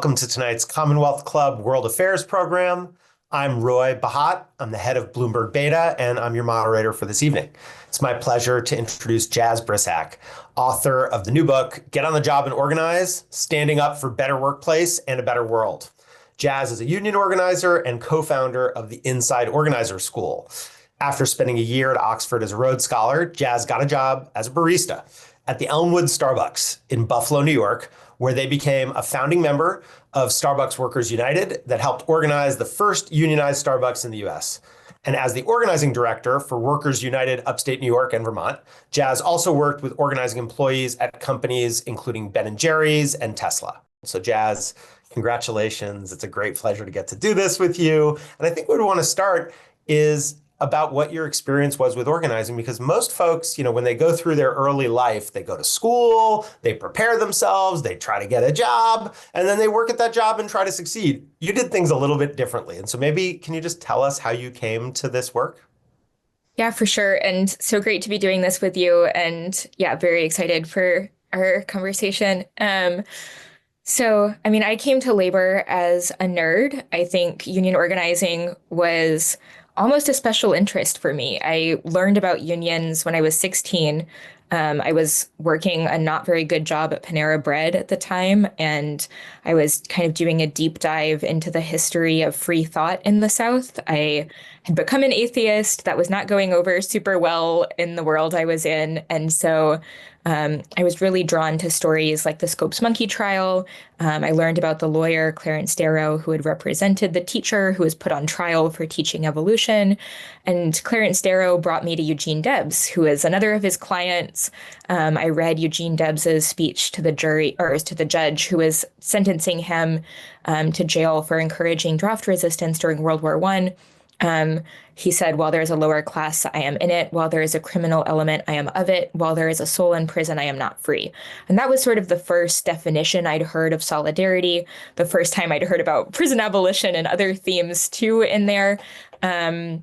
welcome to tonight's Commonwealth Club World Affairs program. I'm Roy Bahat. I'm the head of Bloomberg Beta, and I'm your moderator for this evening. It's my pleasure to introduce Jas Brissac, author of the new book, Get on the Job and Organize, Standing Up for Better Workplace and a Better World. Jas is a union organizer and co-founder of the Inside Organizer School. After spending a year at Oxford as a Rhodes Scholar, Jas got a job as a barista at the Elmwood Starbucks in Buffalo, New York, where they became a founding member of Starbucks Workers United that helped organize the first unionized Starbucks in the US. And as the organizing director for Workers United upstate New York and Vermont, Jas also worked with organizing employees at companies including Ben & Jerry's and Tesla. So Jas, congratulations. It's a great pleasure to get to do this with you. And I think where we want to start is about what your experience was with organizing, because most folks, when they go through their early life, they go to school, they prepare themselves, they try to get a job, and then they work at that job and try to succeed. You did things a little bit differently. And so maybe can you just tell us how you came to this work? Yeah, for sure. And so great to be doing this with you. And yeah, very excited for our conversation. I came to labor as a nerd. I think union organizing was almost a special interest for me. I learned about unions when I was 16. I was working a not very good job at Panera Bread at the time, and I was kind of doing a deep dive into the history of free thought in the South. I had become an atheist. That was not going over super well in the world I was in. And so I was really drawn to stories like the Scopes Monkey trial. I learned about the lawyer Clarence Darrow, who had represented the teacher who was put on trial for teaching evolution. And Clarence Darrow brought me to Eugene Debs, who is another of his clients. I read Eugene Debs's speech to the jury, or to the judge who was sentencing him to jail for encouraging draft resistance during World War I. He said, while there is a lower class, I am in it. While there is a criminal element, I am of it. While there is a soul in prison, I am not free. And that was sort of the first definition I'd heard of solidarity, the first time I'd heard about prison abolition and other themes too in there. And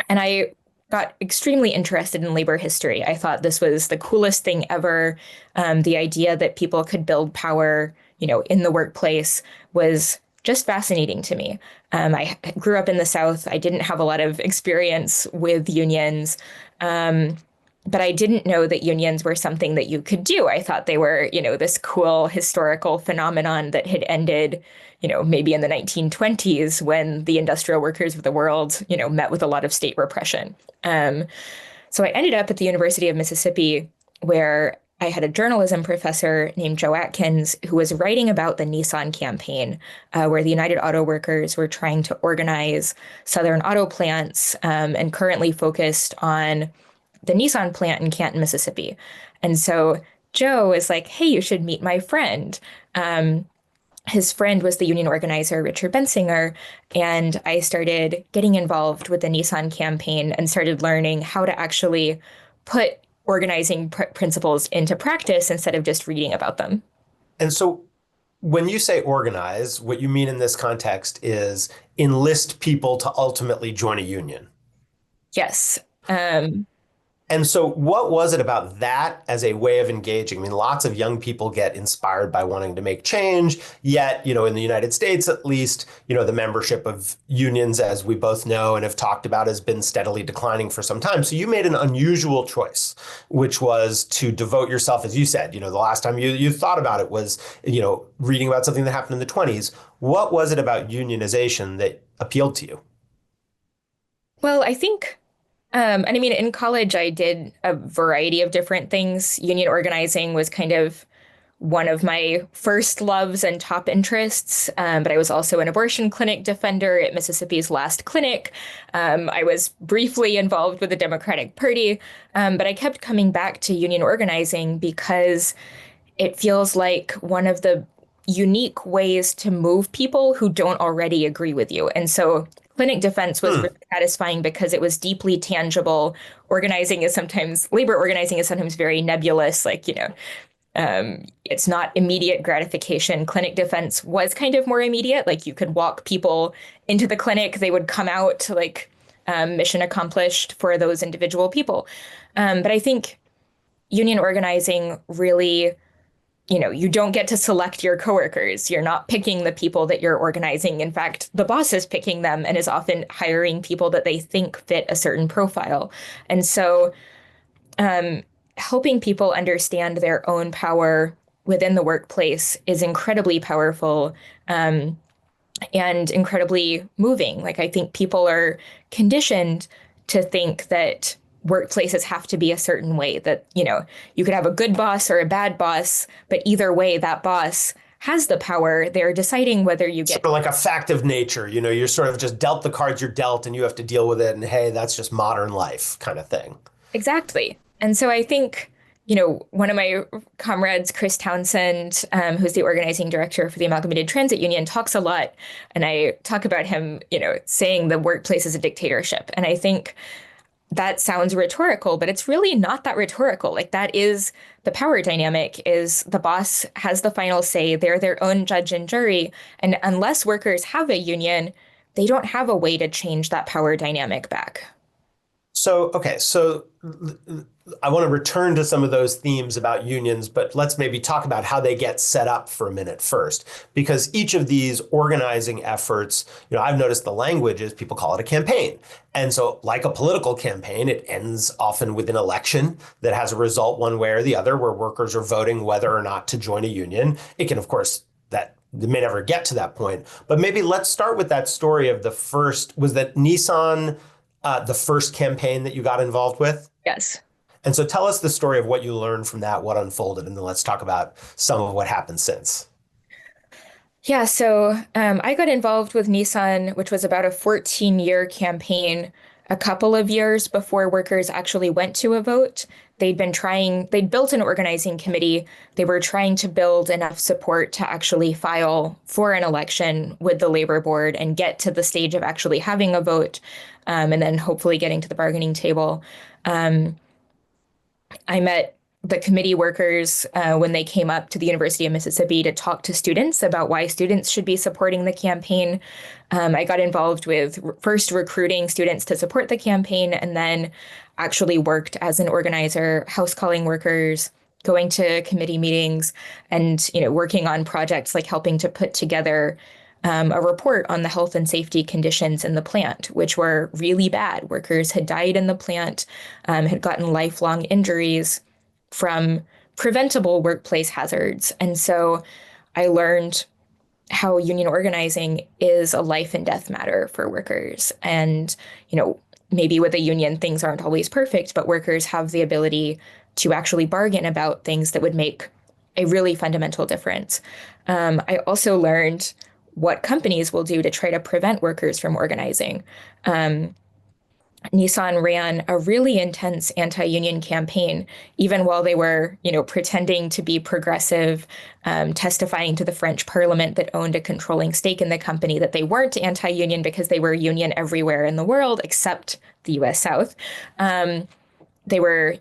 I got extremely interested in labor history. I thought this was the coolest thing ever. The idea that people could build power, in the workplace was just fascinating to me. I grew up in the South. I didn't have a lot of experience with unions, but I didn't know that unions were something that you could do. I thought they were, this cool historical phenomenon that had ended, maybe in the 1920s when the industrial workers of the world, met with a lot of state repression. So I ended up at the University of Mississippi, where I had a journalism professor named Joe Atkins who was writing about the Nissan campaign, where the United Auto Workers were trying to organize Southern auto plants, and currently focused on the Nissan plant in Canton, Mississippi. And so Joe is like, hey, you should meet my friend. His friend was the union organizer, Richard Bensinger, and I started getting involved with the Nissan campaign and started learning how to actually put organizing principles into practice instead of just reading about them. And so when you say organize, what you mean in this context is enlist people to ultimately join a union. Yes. And so what was it about that as a way of engaging? I mean, lots of young people get inspired by wanting to make change, yet, in the United States, at least, the membership of unions, as we both know and have talked about, has been steadily declining for some time. So you made an unusual choice, which was to devote yourself, as you said, the last time you thought about it was, reading about something that happened in the 20s. What was it about unionization that appealed to you? Well, I think in college, I did a variety of different things. Union organizing was kind of one of my first loves and top interests. But I was also an abortion clinic defender at Mississippi's last clinic. I was briefly involved with the Democratic Party, but I kept coming back to union organizing because it feels like one of the unique ways to move people who don't already agree with you. And so clinic defense was really satisfying because it was deeply tangible. Labor organizing is sometimes very nebulous, it's not immediate gratification. Clinic defense was kind of more immediate. Like you could walk people into the clinic, they would come out mission accomplished for those individual people. But I think union organizing really you don't get to select your coworkers. You're not picking the people that you're organizing. In fact, the boss is picking them and is often hiring people that they think fit a certain profile. And so, helping people understand their own power within the workplace is incredibly powerful, and incredibly moving. Like, I think people are conditioned to think that workplaces have to be a certain way, that, you could have a good boss or a bad boss, but either way, that boss has the power. They're deciding whether you get Sort of like a fact of nature, you're sort of just dealt the cards you're dealt and you have to deal with it. And hey, that's just modern life kind of thing. exactly. And so I think, one of my comrades, Chris Townsend, who's the organizing director for the Amalgamated Transit Union, talks a lot. And I talk about him, saying the workplace is a dictatorship. And I think that sounds rhetorical, but it's really not that rhetorical. Like, that is the power dynamic, is the boss has the final say. They're their own judge and jury. And unless workers have a union, they don't have a way to change that power dynamic back. So, okay, so I want to return to some of those themes about unions, but let's maybe talk about how they get set up for a minute first, because each of these organizing efforts, I've noticed the language is people call it a campaign. And so like a political campaign, it ends often with an election that has a result one way or the other, where workers are voting whether or not to join a union. It can, of course, that they may never get to that point, but maybe let's start with that story of the first, was that Nissan, the first campaign that you got involved with? Yes. And so tell us the story of what you learned from that, what unfolded, and then let's talk about some of what happened since. Yeah, so I got involved with Nissan, which was about a 14-year campaign, a couple of years before workers actually went to a vote. They'd built an organizing committee. They were trying to build enough support to actually file for an election with the labor board and get to the stage of actually having a vote, and then hopefully getting to the bargaining table. I met the committee workers when they came up to the University of Mississippi to talk to students about why students should be supporting the campaign. I got involved with first recruiting students to support the campaign, and then actually worked as an organizer, house calling workers, going to committee meetings, and working on projects like helping to put together a report on the health and safety conditions in the plant, which were really bad. Workers had died in the plant, had gotten lifelong injuries from preventable workplace hazards. And so I learned how union organizing is a life and death matter for workers. And, maybe with a union, things aren't always perfect, but workers have the ability to actually bargain about things that would make a really fundamental difference. I also learned what companies will do to try to prevent workers from organizing. Nissan ran a really intense anti-union campaign, even while they were, pretending to be progressive, testifying to the French parliament that owned a controlling stake in the company that they weren't anti-union because they were union everywhere in the world except the US South. They were,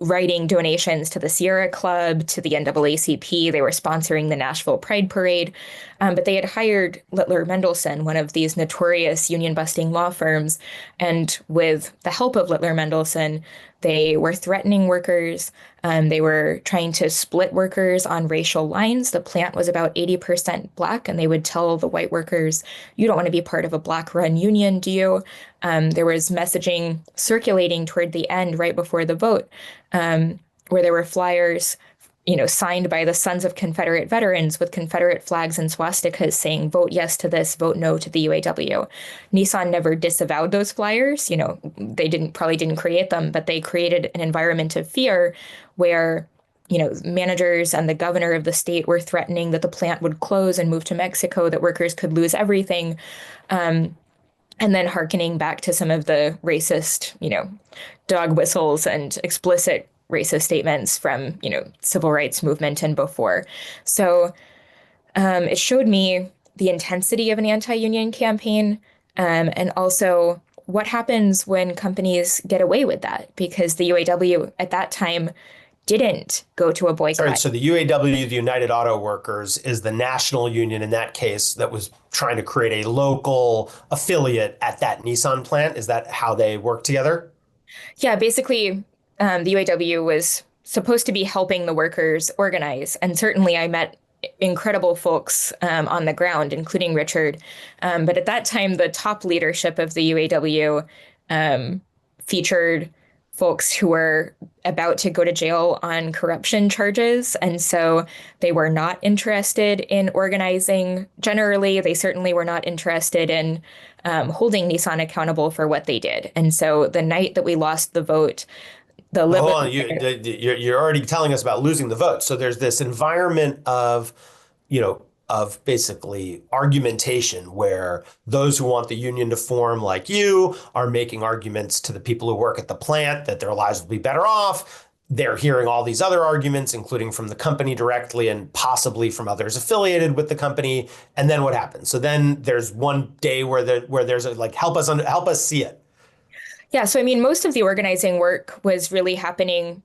writing donations to the Sierra Club, to the NAACP. They were sponsoring the Nashville Pride Parade. But they had hired Littler Mendelson, one of these notorious union-busting law firms. And with the help of Littler Mendelson, they were threatening workers. They were trying to split workers on racial lines. The plant was about 80% Black, and they would tell the white workers, you don't want to be part of a Black-run union, do you? There was messaging circulating toward the end, right before the vote, where there were flyers, signed by the Sons of Confederate Veterans with Confederate flags and swastikas saying, vote yes to this, vote no to the UAW. Nissan never disavowed those flyers. They probably didn't create them, but they created an environment of fear where, managers and the governor of the state were threatening that the plant would close and move to Mexico, that workers could lose everything. And then hearkening back to some of the racist, dog whistles and explicit racist statements from, civil rights movement and before. So it showed me the intensity of an anti-union campaign, and also what happens when companies get away with that, because the UAW at that time didn't go to a boycott. All right, so the UAW, the United Auto Workers, is the national union in that case that was trying to create a local affiliate at that Nissan plant. Is that how they work together? Yeah, basically, the UAW was supposed to be helping the workers organize. And certainly I met incredible folks on the ground, including Richard. But at that time, the top leadership of the UAW featured folks who were about to go to jail on corruption charges. And so they were not interested in organizing generally. They certainly were not interested in holding Nissan accountable for what they did. And so the night that we lost the vote, the Well, hold Liberals. on, you're already telling us about losing the vote. So there's this environment of, of basically argumentation where those who want the union to form, like you, are making arguments to the people who work at the plant that their lives will be better off. They're hearing all these other arguments, including from the company directly and possibly from others affiliated with the company. And then what happens? So then there's one day where there's a, like, help us see it. Yeah, so I mean, most of the organizing work was really happening,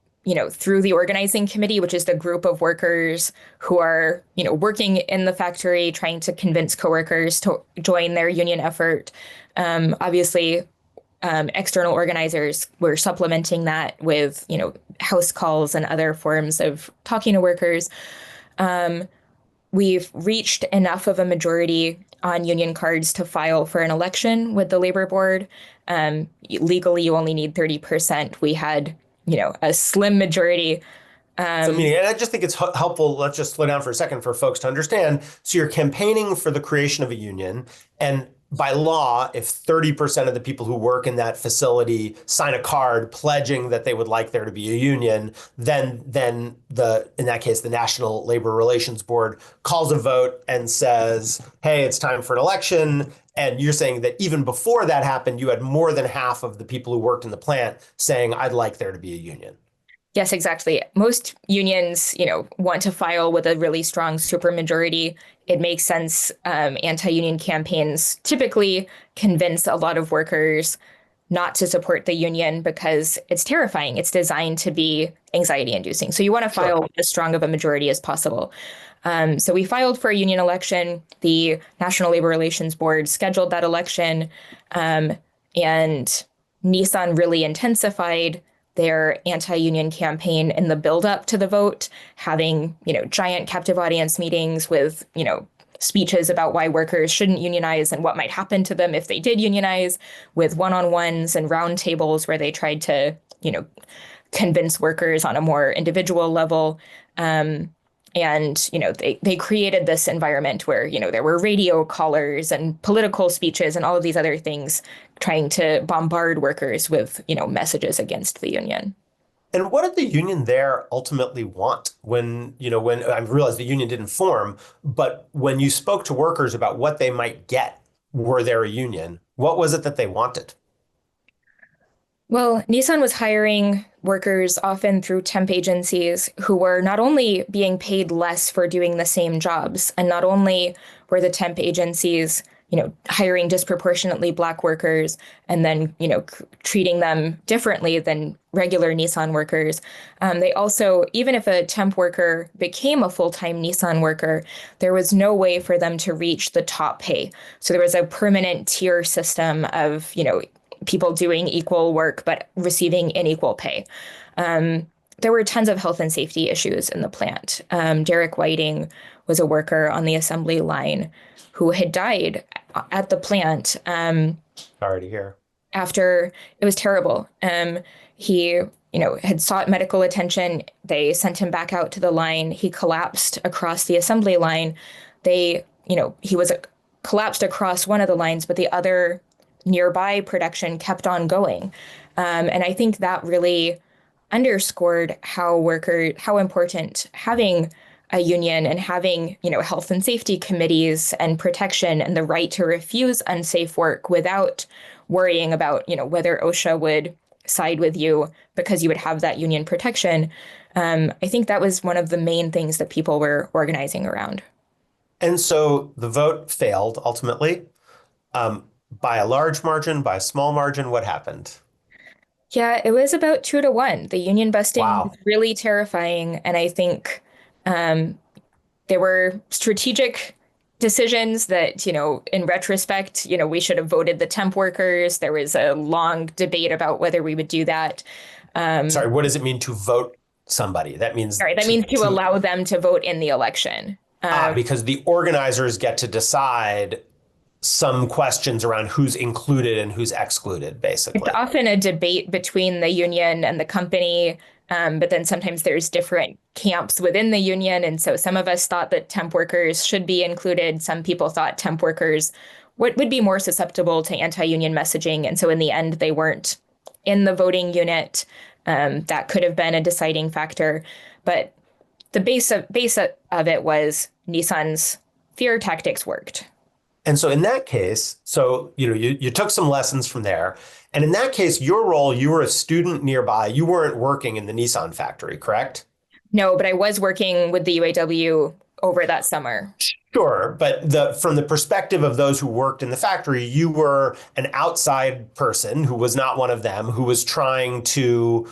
through the organizing committee, which is the group of workers who are, working in the factory, trying to convince coworkers to join their union effort. Obviously, external organizers were supplementing that with, house calls and other forms of talking to workers. We've reached enough of a majority on union cards to file for an election with the labor board. Legally, you only need 30%. We had, a slim majority. So, I mean, and I just think it's helpful. Let's just slow down for a second for folks to understand. So you're campaigning for the creation of a union, and by law, if 30% of the people who work in that facility sign a card pledging that they would like there to be a union, then in that case, the National Labor Relations Board calls a vote and says, hey, it's time for an election. And you're saying that even before that happened, you had more than half of the people who worked in the plant saying, I'd like there to be a union. Yes, exactly. Most unions, want to file with a really strong supermajority. It makes sense. Anti-union campaigns typically convince a lot of workers not to support the union because it's terrifying. It's designed to be anxiety-inducing. So you want to file with as strong of a majority as possible. So we filed for a union election. The National Labor Relations Board scheduled that election, and Nissan really intensified their anti-union campaign in the build-up to the vote, having, giant captive audience meetings with, speeches about why workers shouldn't unionize and what might happen to them if they did unionize, with one-on-ones and roundtables where they tried to, convince workers on a more individual level. They created this environment where, there were radio callers and political speeches and all of these other things trying to bombard workers with, messages against the union. And what did the union there ultimately want when I realized the union didn't form, but when you spoke to workers about what they might get were there a union, what was it that they wanted? Well, Nissan was hiring workers often through temp agencies who were not only being paid less for doing the same jobs, and not only were the temp agencies, hiring disproportionately Black workers and then, treating them differently than regular Nissan workers. They also, even if a temp worker became a full-time Nissan worker, there was no way for them to reach the top pay. So there was a permanent tier system of, people doing equal work but receiving unequal pay. There were tons of health and safety issues in the plant. Derek Whiting was a worker on the assembly line who had died at the plant. Sorry to hear. After it was terrible. He, had sought medical attention. They sent him back out to the line. He collapsed across the assembly line. He was collapsed across one of the lines, but the other nearby production kept on going. And I think that really underscored how important having a union and having, health and safety committees and protection and the right to refuse unsafe work without worrying about, whether OSHA would side with you because you would have that union protection. I think that was one of the main things that people were organizing around. And so the vote failed ultimately. By a large margin, by a small margin, what happened? Yeah, it was about 2-1. The union busting was Wow. really terrifying. And I think there were strategic decisions that, in retrospect, we should have voted the temp workers. There was a long debate about whether we would do that. Sorry, what does it mean to vote somebody. That means Sorry, that means to allow them to vote in the election. because the organizers get to decide some questions around who's included and who's excluded, It's basically. often a debate between the union and the company, but then sometimes there's different camps within the union. And so some of us thought that temp workers should be included. Some people thought temp workers would be more susceptible to anti-union messaging. And so in the end, they weren't in the voting unit. That could have been a deciding factor. But the base of it was Nissan's fear tactics worked. And so in that case, so you took some lessons from there. And in that case, your role, you were a student nearby. You weren't working in the Nissan factory, correct? No, but I was working with the UAW over that summer. Sure, but from the perspective of those who worked in the factory, you were an outside person who was not one of them, who was trying to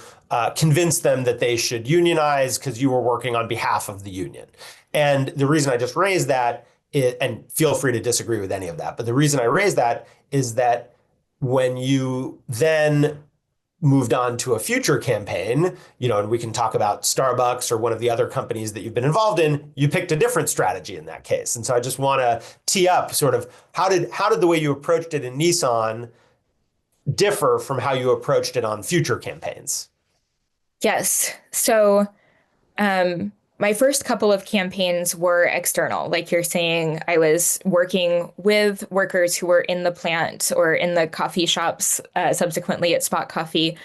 convince them that they should unionize because you were working on behalf of the union. And the reason I just raised that, and feel free to disagree with any of that, but the reason I raised that is that when you then moved on to a future campaign, and we can talk about Starbucks or one of the other companies that you've been involved in, you picked a different strategy in that case. And so I just want to tee up sort of how did the way you approached it in Nissan differ from how you approached it on future campaigns? Yes. So my first couple of campaigns were external. Like you're saying, I was working with workers who were in the plant or in the coffee shops, subsequently at Spot Coffee,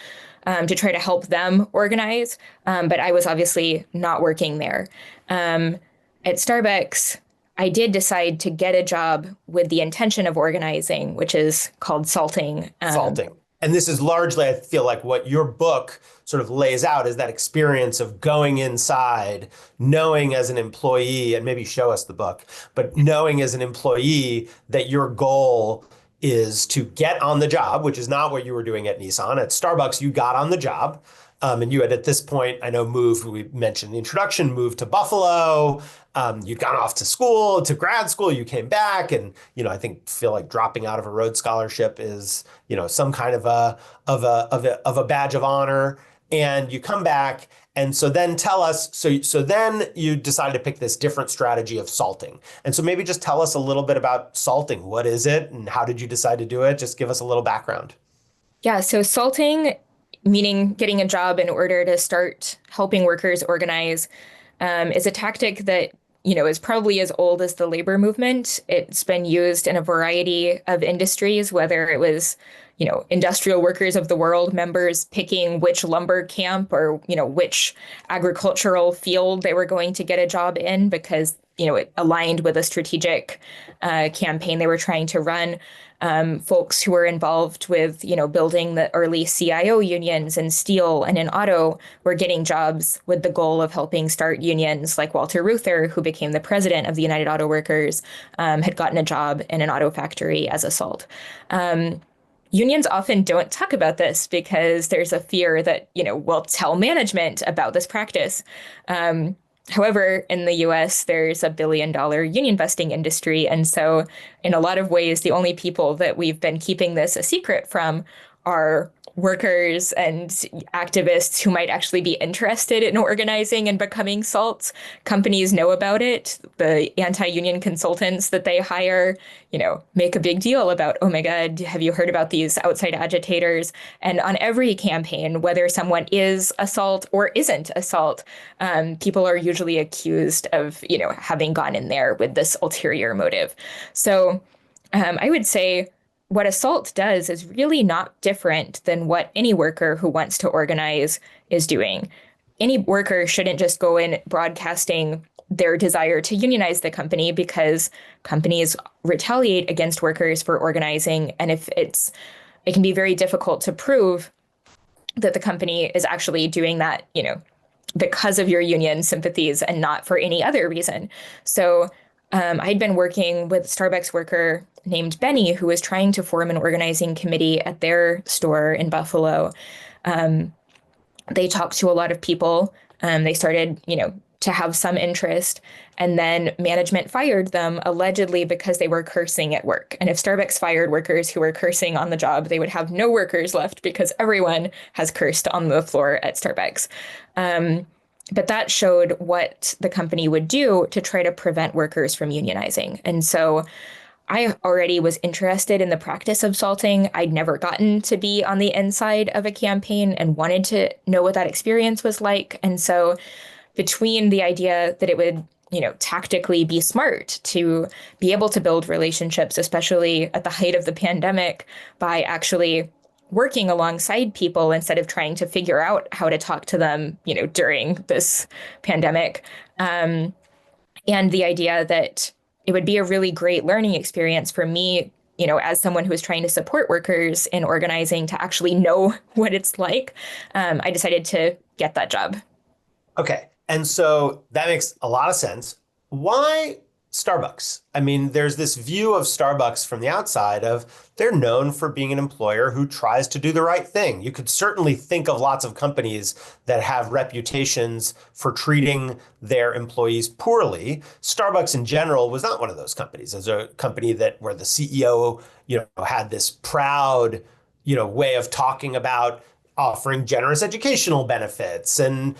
to try to help them organize. But I was obviously not working there. At Starbucks, I did decide to get a job with the intention of organizing, which is called salting. Salting. And this is largely, I feel like, what your book sort of lays out is that experience of going inside, knowing as an employee, and maybe show us the book, but knowing as an employee that your goal is to get on the job, which is not what you were doing at Nissan. At Starbucks, you got on the job. And you had, at this point, I know, we mentioned the introduction, moved to Buffalo. You'd gone off to school, to grad school. You came back, and I feel like dropping out of a Rhodes Scholarship is some kind of a badge of honor. And you come back, and so then tell us. So then you decided to pick this different strategy of salting. And so maybe just tell us a little bit about salting. What is it, and how did you decide to do it? Just give us a little background. Yeah, so salting, meaning getting a job in order to start helping workers organize, is a tactic that is probably as old as the labor movement. It's been used in a variety of industries, whether it was industrial workers of the world, members picking which lumber camp or which agricultural field they were going to get a job in because it aligned with a strategic campaign they were trying to run. Folks who were involved with, building the early CIO unions in steel and in auto were getting jobs with the goal of helping start unions, like Walter Reuther, who became the president of the United Auto Workers, had gotten a job in an auto factory as a SALT. Unions often don't talk about this because there's a fear that, we'll tell management about this practice. However, in the US, there's a $1 billion union busting industry. And so in a lot of ways, the only people that we've been keeping this a secret from are workers and activists who might actually be interested in organizing and becoming SALTs. Companies know about it. The anti-union consultants that they hire, make a big deal about, oh my God, have you heard about these outside agitators? And on every campaign, whether someone is a SALT or isn't a SALT, people are usually accused of, having gone in there with this ulterior motive. So I would say what a SALT does is really not different than what any worker who wants to organize is doing. Any worker shouldn't just go in broadcasting their desire to unionize the company because companies retaliate against workers for organizing. And if it can be very difficult to prove that the company is actually doing that, because of your union sympathies and not for any other reason. So I'd been working with a Starbucks worker named Benny, who was trying to form an organizing committee at their store in Buffalo. They talked to a lot of people. They started, to have some interest. And then management fired them allegedly because they were cursing at work. And if Starbucks fired workers who were cursing on the job, they would have no workers left because everyone has cursed on the floor at Starbucks. But that showed what the company would do to try to prevent workers from unionizing. And so I already was interested in the practice of salting. I'd never gotten to be on the inside of a campaign and wanted to know what that experience was like. And so between the idea that it would, tactically be smart to be able to build relationships, especially at the height of the pandemic, by actually working alongside people instead of trying to figure out how to talk to them, during this pandemic. And the idea that it would be a really great learning experience for me, as someone who is trying to support workers in organizing to actually know what it's like. I decided to get that job. Okay. And so that makes a lot of sense. Why Starbucks? I mean, there's this view of Starbucks from the outside of they're known for being an employer who tries to do the right thing. You could certainly think of lots of companies that have reputations for treating their employees poorly. Starbucks in general was not one of those companies. It was a company that where the CEO, had this proud, way of talking about offering generous educational benefits and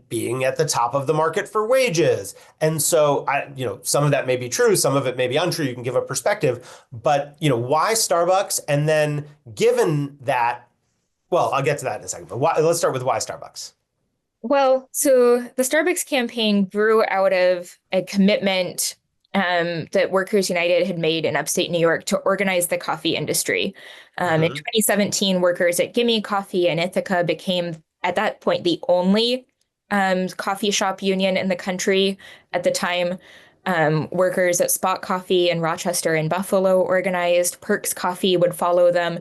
being at the top of the market for wages. And so some of that may be true, some of it may be untrue. You can give a perspective, but why Starbucks? And then given that, well, I'll get to that in a second, but let's start with why Starbucks. Well, so the Starbucks campaign grew out of a commitment that Workers United had made in upstate New York to organize the coffee industry. In 2017, workers at Gimme Coffee and Ithaca became, at that point, the only coffee shop union in the country at the time. Workers at Spot Coffee in Rochester and Buffalo organized. Perks Coffee would follow them.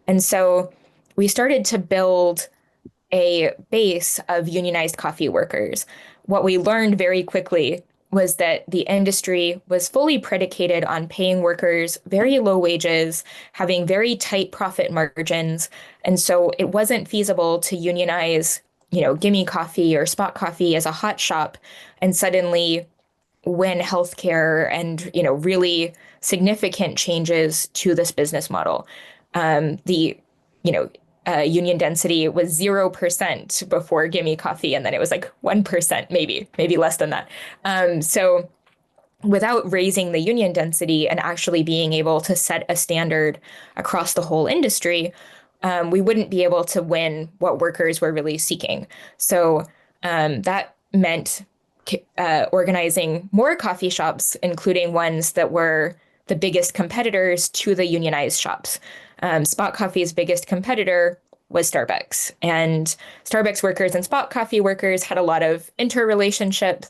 And so we started to build a base of unionized coffee workers. What we learned very quickly was that the industry was fully predicated on paying workers very low wages, having very tight profit margins. And so it wasn't feasible to unionize, Gimme Coffee or Spot Coffee as a hot shop and suddenly win healthcare and, really significant changes to this business model. The, union density was 0% before Gimme Coffee, and then it was like 1%, maybe less than that. So without raising the union density and actually being able to set a standard across the whole industry, we wouldn't be able to win what workers were really seeking. So that meant organizing more coffee shops, including ones that were the biggest competitors to the unionized shops. Spot Coffee's biggest competitor was Starbucks. And Starbucks workers and Spot Coffee workers had a lot of interrelationship.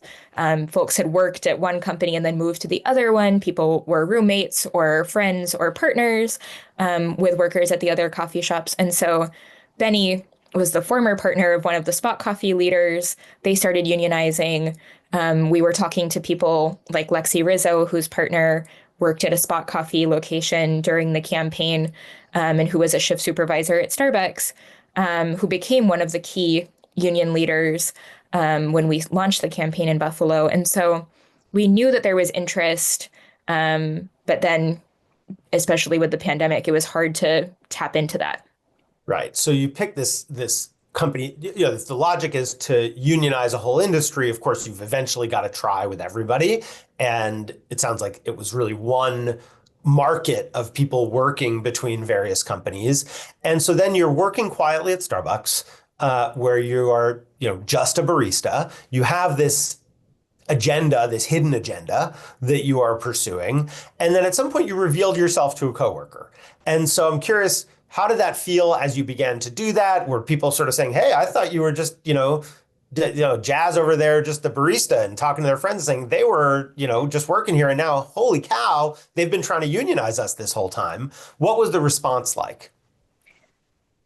Folks had worked at one company and then moved to the other one. People were roommates or friends or partners with workers at the other coffee shops. And so Benny was the former partner of one of the Spot Coffee leaders. They started unionizing. We were talking to people like Lexi Rizzo, whose partner worked at a Spot Coffee location during the campaign, and who was a shift supervisor at Starbucks, who became one of the key union leaders when we launched the campaign in Buffalo. And so we knew that there was interest, but then, especially with the pandemic, it was hard to tap into that. Right. So you pick this company, the logic is to unionize a whole industry. Of course, you've eventually got to try with everybody. And it sounds like it was really one market of people working between various companies. And so then you're working quietly at Starbucks, where you are, just a barista. You have this agenda, this hidden agenda that you are pursuing. And then at some point you revealed yourself to a coworker. And so I'm curious, how did that feel as you began to do that? Were people sort of saying, hey, I thought you were just, Jazz over there, just the barista, and talking to their friends saying they were, just working here. And now, holy cow, they've been trying to unionize us this whole time. What was the response like?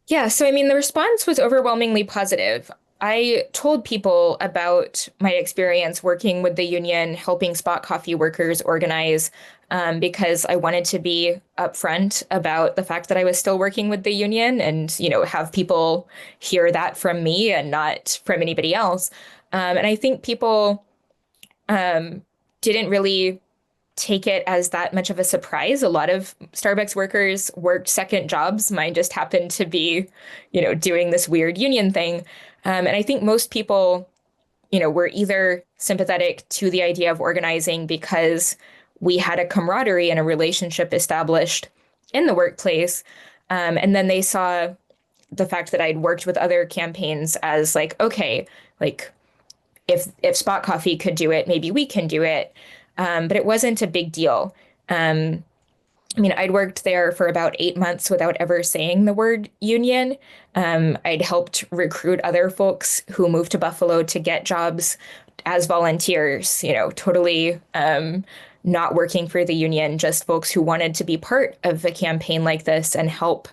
Yeah, so I mean, the response was overwhelmingly positive. I told people about my experience working with the union, helping Spot Coffee workers organize, because I wanted to be upfront about the fact that I was still working with the union and, have people hear that from me and not from anybody else. And I think people didn't really take it as that much of a surprise. A lot of Starbucks workers worked second jobs. Mine just happened to be, doing this weird union thing. And I think most people were either sympathetic to the idea of organizing because we had a camaraderie and a relationship established in the workplace. And then they saw the fact that I'd worked with other campaigns as like, okay, like if Spot Coffee could do it, maybe we can do it. But it wasn't a big deal. Um, I mean, I'd worked there for about 8 months without ever saying the word union. I'd helped recruit other folks who moved to Buffalo to get jobs as volunteers, totally not working for the union, just folks who wanted to be part of a campaign like this and help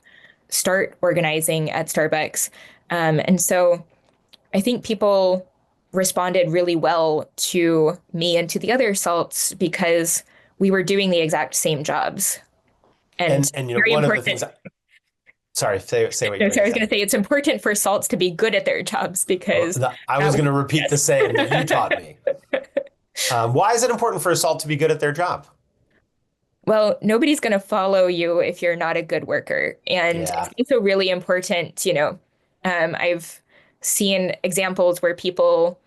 start organizing at Starbucks. And so I think people responded really well to me and to the other salts because we were doing the exact same jobs. And And very one of the important. things, sorry, say what you No, were so I going to was going say. to say it's important for salts to be good at their jobs because I that was was, going to repeat the yes. saying that you taught me. Why is it important for a salt to be good at their job? Well, nobody's going to follow you if you're not a good worker. And it's Yeah. also really important, I've seen examples where people,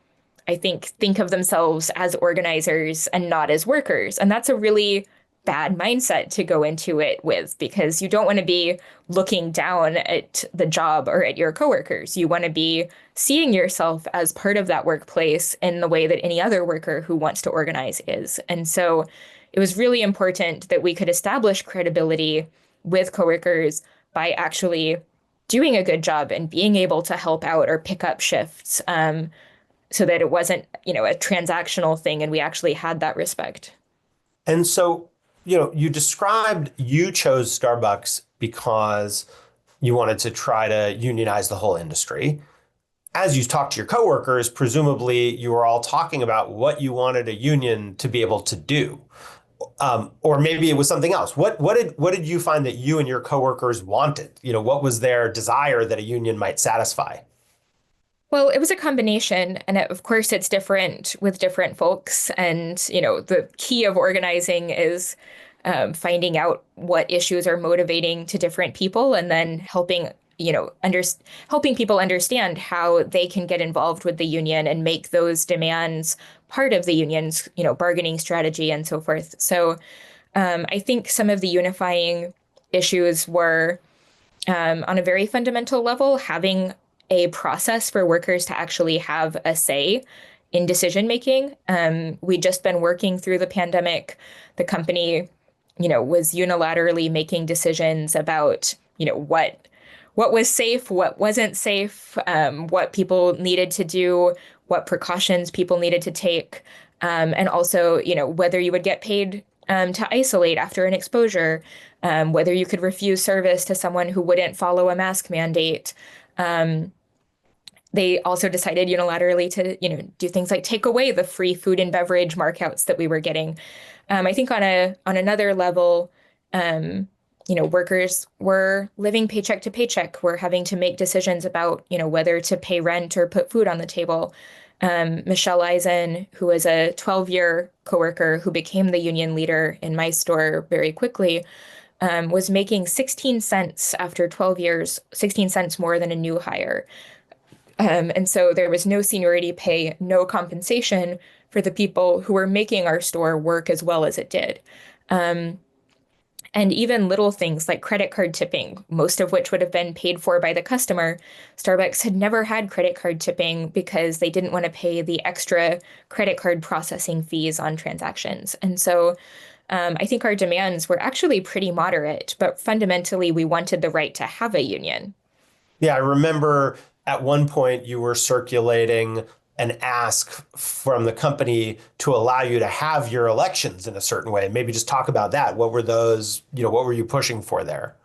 I think of themselves as organizers and not as workers. And that's a really bad mindset to go into it with because you don't want to be looking down at the job or at your coworkers. You want to be seeing yourself as part of that workplace in the way that any other worker who wants to organize is. And so it was really important that we could establish credibility with coworkers by actually doing a good job and being able to help out or pick up shifts. So that it wasn't, a transactional thing and we actually had that respect. And so, you described you chose Starbucks because you wanted to try to unionize the whole industry. As you talked to your coworkers, presumably you were all talking about what you wanted a union to be able to do. Or maybe it was something else. What did you find that you and your coworkers wanted? What was their desire that a union might satisfy? Well, it was a combination, and of course, it's different with different folks. And the key of organizing is finding out what issues are motivating to different people, and then helping helping people understand how they can get involved with the union and make those demands part of the union's bargaining strategy and so forth. So I think some of the unifying issues were on a very fundamental level, having a process for workers to actually have a say in decision making. We'd just been working through the pandemic. The company, was unilaterally making decisions about, what was safe, what wasn't safe, what people needed to do, what precautions people needed to take, and also, whether you would get paid to isolate after an exposure, whether you could refuse service to someone who wouldn't follow a mask mandate. They also decided unilaterally to, do things like take away the free food and beverage markouts that we were getting. I think on another level, workers were living paycheck to paycheck. We're having to make decisions about, whether to pay rent or put food on the table. Michelle Eisen, who was a 12-year coworker who became the union leader in my store very quickly, was making 16 cents after 12 years, 16 cents more than a new hire. And so there was no seniority pay, no compensation for the people who were making our store work as well as it did. And even little things like credit card tipping, most of which would have been paid for by the customer. Starbucks had never had credit card tipping because they didn't want to pay the extra credit card processing fees on transactions. And so I think our demands were actually pretty moderate, but fundamentally, we wanted the right to have a union. Yeah, I remember at one point you were circulating an ask from the company to allow you to have your elections in a certain way. Maybe just talk about that. What were those, what were you pushing for there?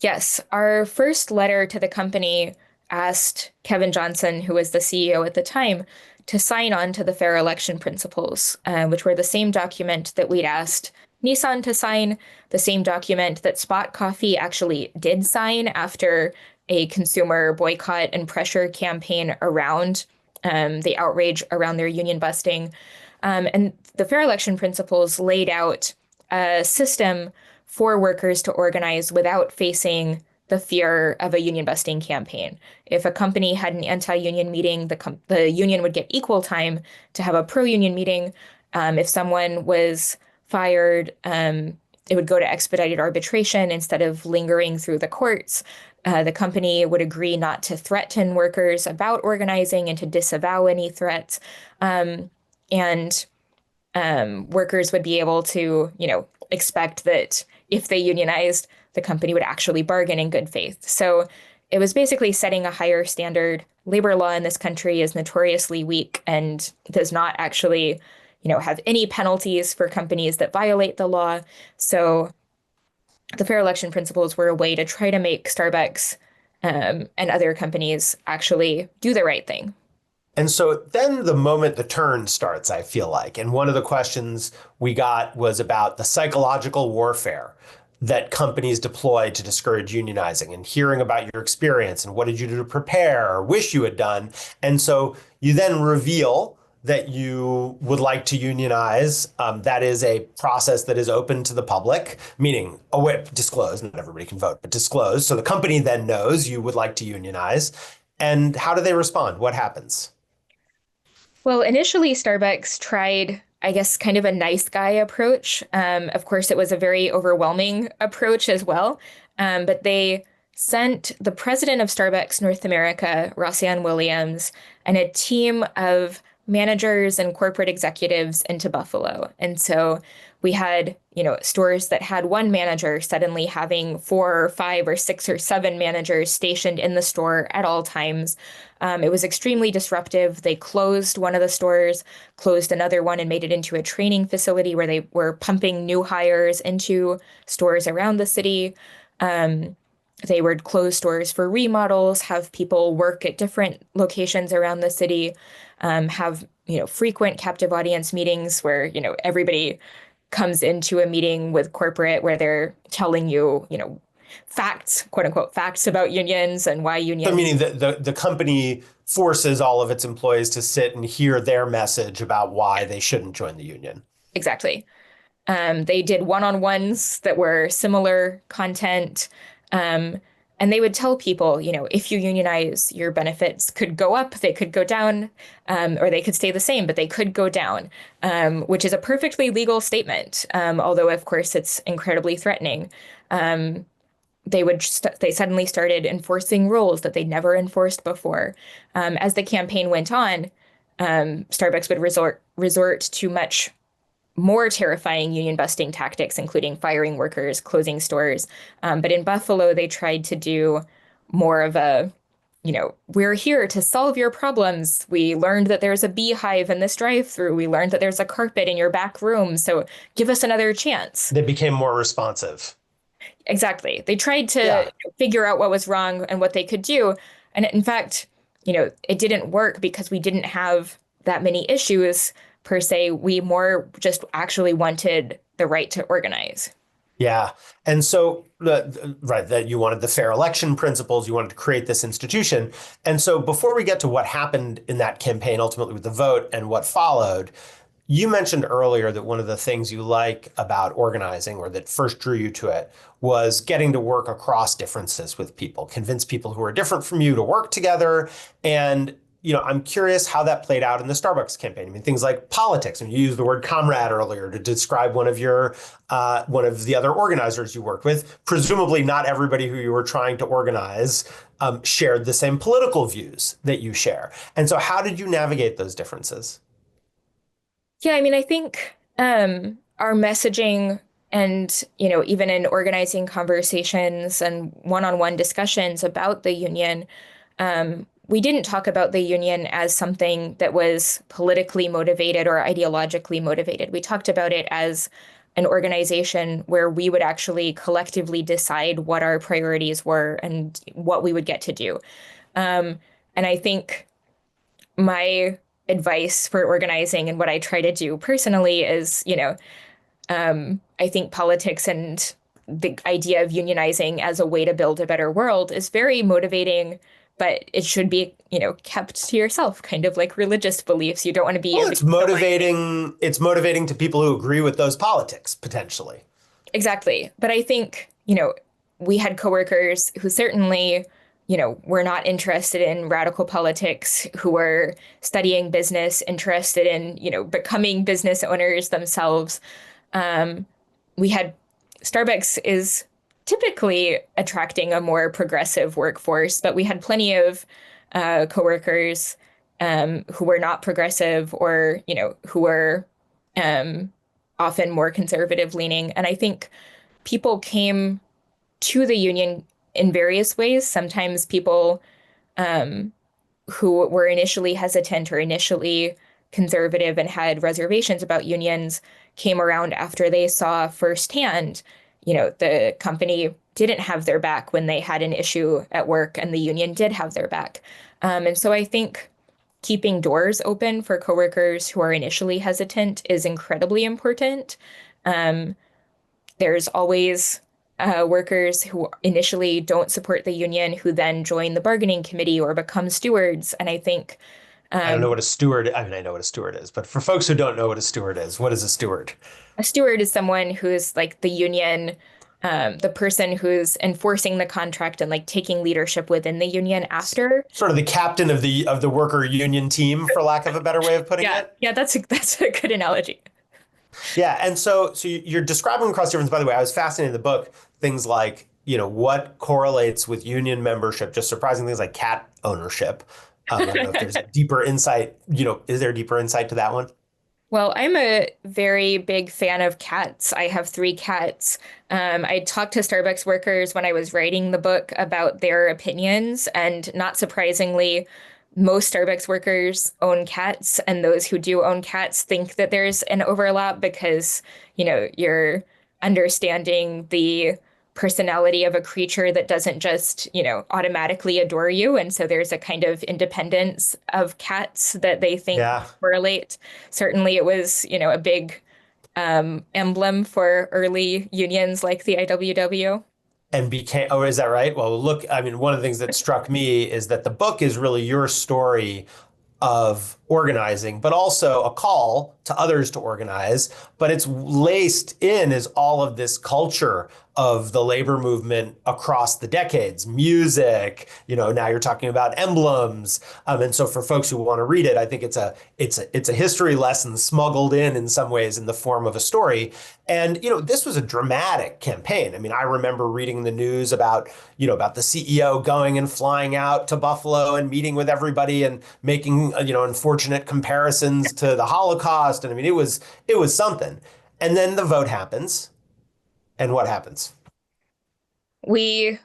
Yes, our first letter to the company asked Kevin Johnson, who was the CEO at the time, to sign on to the fair election principles, which were the same document that we'd asked Nissan to sign, the same document that Spot Coffee actually did sign after a consumer boycott and pressure campaign around the outrage around their union busting. And the fair election principles laid out a system for workers to organize without facing the fear of a union busting campaign. If a company had an anti-union meeting, the union would get equal time to have a pro-union meeting. If someone was fired, it would go to expedited arbitration instead of lingering through the courts. The company would agree not to threaten workers about organizing and to disavow any threats. And workers would be able to, expect that if they unionized, the company would actually bargain in good faith. So it was basically setting a higher standard. Labor law in this country is notoriously weak and does not actually, have any penalties for companies that violate the law. So the fair election principles were a way to try to make Starbucks and other companies actually do the right thing. And so then the moment the turn starts, I feel like. And one of the questions we got was about the psychological warfare that companies deploy to discourage unionizing, and hearing about your experience and what did you do to prepare or wish you had done. And so you then reveal that you would like to unionize. That is a process that is open to the public, meaning disclose, not everybody can vote, but disclose. So the company then knows you would like to unionize. And how do they respond? What happens? Well, initially, Starbucks tried, I guess, kind of a nice guy approach. Of course, it was a very overwhelming approach as well. But they sent the president of Starbucks North America, Rossann Williams, and a team of managers and corporate executives into Buffalo. And so we had, stores that had one manager suddenly having four or five or six or seven managers stationed in the store at all times. It was extremely disruptive. They closed one of the stores, closed another one, and made it into a training facility where they were pumping new hires into stores around the city. They would close stores for remodels, have people work at different locations around the city, have, frequent captive audience meetings where, everybody comes into a meeting with corporate where they're telling you, facts, quote unquote, facts about unions and why unions. So meaning that the company forces all of its employees to sit and hear their message about why they shouldn't join the union. Exactly. They did one-on-ones that were similar content. And they would tell people, if you unionize, your benefits could go up, they could go down, or they could stay the same, but they could go down, which is a perfectly legal statement. Although, of course, it's incredibly threatening. They suddenly started enforcing rules that they'd never enforced before. As the campaign went on, Starbucks would resort to much more terrifying union busting tactics, including firing workers, closing stores. But in Buffalo, they tried to do more of a, we're here to solve your problems. We learned that there's a beehive in this drive-through. We learned that there's a carpet in your back room. So give us another chance. They became more responsive. Exactly. They tried to figure out what was wrong and what they could do. And in fact, it didn't work because we didn't have that many issues per se. We more just actually wanted the right to organize. Yeah. And so, right, that you wanted the fair election principles, you wanted to create this institution. And so before we get to what happened in that campaign, ultimately with the vote and what followed, you mentioned earlier that one of the things you like about organizing, or that first drew you to it, was getting to work across differences with people, convince people who are different from you to work together. And I'm curious how that played out in the Starbucks campaign. I mean, things like politics. And you used the word comrade earlier to describe one of the other organizers you worked with. Presumably, not everybody who you were trying to organize shared the same political views that you share. And so, how did you navigate those differences? Yeah, I mean, I think our messaging and, even in organizing conversations and one-on-one discussions about the union, we didn't talk about the union as something that was politically motivated or ideologically motivated. We talked about it as an organization where we would actually collectively decide what our priorities were and what we would get to do. And I think my advice for organizing and what I try to do personally is, I think politics and the idea of unionizing as a way to build a better world is very motivating, but it should be, kept to yourself, kind of like religious beliefs. You don't want to be. Well, it's motivating. It's motivating to people who agree with those politics, potentially. Exactly. But I think, we had coworkers who certainly, were not interested in radical politics, who were studying business, interested in, becoming business owners themselves. Um, we had Starbucks is typically attracting a more progressive workforce, but we had plenty of coworkers who were not progressive or, who were um, often more conservative leaning. And I think people came to the union in various ways. Sometimes people um, who were initially hesitant or initially conservative and had reservations about unions came around after they saw firsthand, the company didn't have their back when they had an issue at work and the union did have their back. And so I think keeping doors open for coworkers who are initially hesitant is incredibly important. Um, there's always workers who initially don't support the union who then join the bargaining committee or become stewards. And I think I don't know um, what a steward, I mean, I know what a steward is, but for folks who don't know what a steward is, what is a steward? a steward is someone who's like the union, the person who's enforcing the contract and like taking leadership within the union after. Sort of the captain of the worker union team, for lack of a better way of putting Yeah, it. yeah, that's a good analogy. Yeah, and so you're describing cross difference. By the way, I was fascinated in the book things like what correlates with union membership. Just surprising things like cat ownership. I don't know if there's a deeper insight. Is there a deeper insight to that one? Well, I'm a very big fan of cats. I have three cats. I talked to Starbucks workers when I was writing the book about their opinions, and not surprisingly, most Starbucks workers own cats, and those who do own cats think that there's an overlap because, you're understanding the personality of a creature that doesn't just, automatically adore you. And so there's a kind of independence of cats that they think Yeah. correlate. Certainly it was, a big emblem for early unions like the IWW. And became, oh, is that right? Well, look, I mean, one of the things that struck me is that the book is really your story of organizing, but also a call to others to organize. But it's laced in is all of this culture of the labor movement across the decades, music, now you're talking about emblems. And so for folks who want to read it, I think it's a history lesson smuggled in some ways in the form of a story. And, this was a dramatic campaign. I mean, I remember reading the news about the CEO going and flying out to Buffalo and meeting with everybody and making, unfortunate comparisons to the Holocaust. And I mean, it was something. And then the vote happens. And what happens? We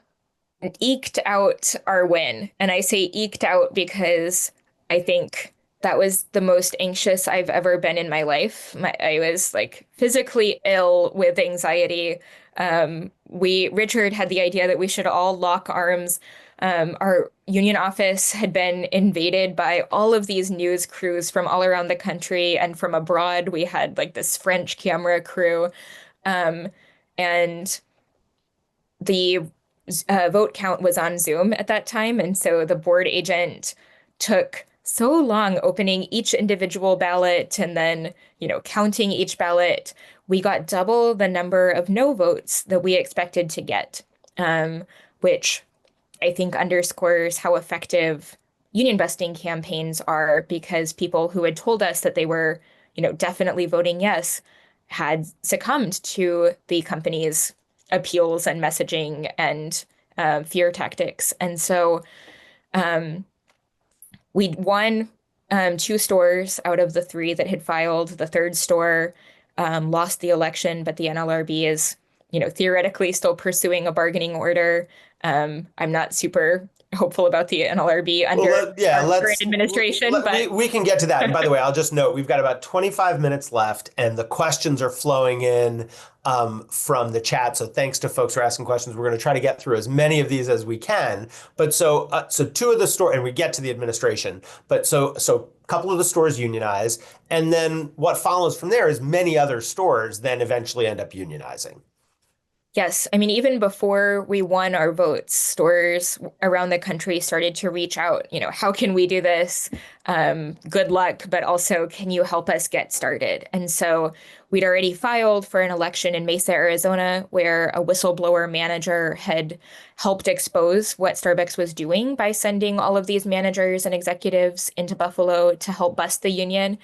eked out our win. And I say eked out because I think that was the most anxious I've ever been in my life. I was like physically ill with anxiety. Richard had the idea that we should all lock arms. Our union office had been invaded by all of these news crews from all around the country and from abroad. We had like this French camera crew. Um, and the vote count was on Zoom at that time. And so the board agent took so long opening each individual ballot and then, counting each ballot. We got double the number of no votes that we expected to get, which I think underscores how effective union busting campaigns are because people who had told us that they were, definitely voting yes had succumbed to the company's appeals and messaging and fear tactics. And so um, we won two stores out of the three that had filed. The third store lost the election, but the NLRB is, theoretically still pursuing a bargaining order. I'm not super hopeful about the NLRB under Yeah, our current administration, but we can get to that. And by the way, I'll just note we've got about 25 minutes left, and the questions are flowing in from the chat. So thanks to folks who are asking questions. We're going to try to get through as many of these as we can. But so two of the store, and we get to the administration. But so a couple of the stores unionize, and then what follows from there is many other stores then eventually end up unionizing. Yes, I mean, even before we won our votes, stores around the country started to reach out, how can we do this? Good luck, but also, can you help us get started? And so we'd already filed for an election in Mesa, Arizona, where a whistleblower manager had helped expose what Starbucks was doing by sending all of these managers and executives into Buffalo to help bust the union.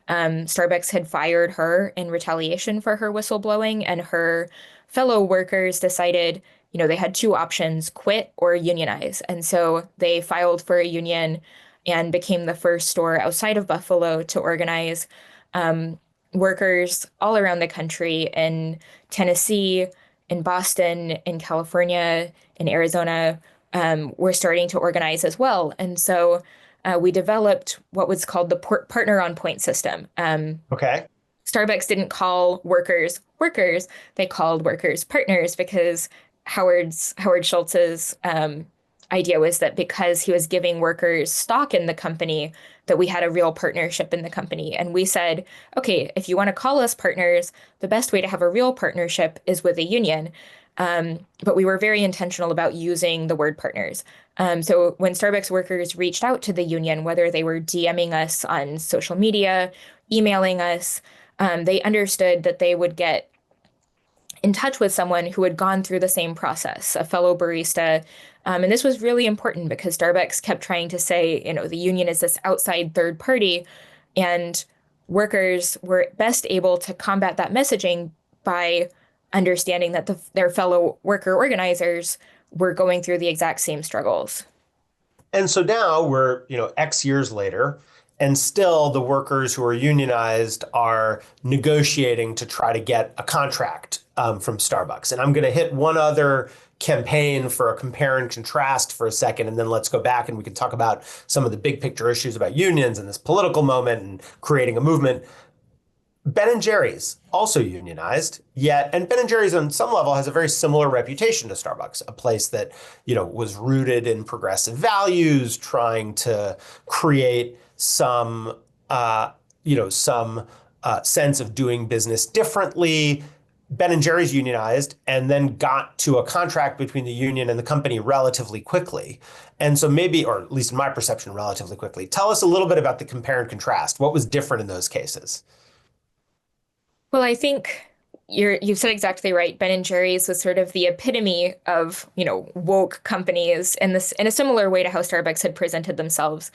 Starbucks had fired her in retaliation for her whistleblowing, and her fellow workers decided, they had two options, quit or unionize. And so they filed for a union and became the first store outside of Buffalo to organize um, workers all around the country in Tennessee, in Boston, in California, in Arizona. Were starting to organize as well. And so we developed what was called the Partner on Point system. Okay. Starbucks didn't call workers workers, they called workers partners because Howard Schultz's idea was that because he was giving workers stock in the company, that we had a real partnership in the company. And we said, okay, if you want to call us partners, the best way to have a real partnership is with a union. But we were very intentional about using the word partners. So when Starbucks workers reached out to the union, whether they were DMing us on social media, emailing us, they understood that they would get in touch with someone who had gone through the same process, a fellow barista. And this was really important because Starbucks kept trying to say, the union is this outside third party, and workers were best able to combat that messaging by understanding that their fellow worker organizers were going through the exact same struggles. And so now we're, X years later, and still the workers who are unionized are negotiating to try to get a contract from Starbucks. And I'm going to hit one other campaign for a compare and contrast for a second, and then let's go back and we can talk about some of the big picture issues about unions and this political moment and creating a movement. Ben and Jerry's also unionized, yet, and Ben and Jerry's on some level has a very similar reputation to Starbucks, a place that, was rooted in progressive values, trying to create some sense of doing business differently. Ben and Jerry's unionized and then got to a contract between the union and the company relatively quickly. And so maybe, or at least in my perception, relatively quickly. Tell us a little bit about the compare and contrast. What was different in those cases? Well, I think you've said exactly right. Ben and Jerry's was sort of the epitome of, woke companies in this in a similar way to how Starbucks had presented themselves.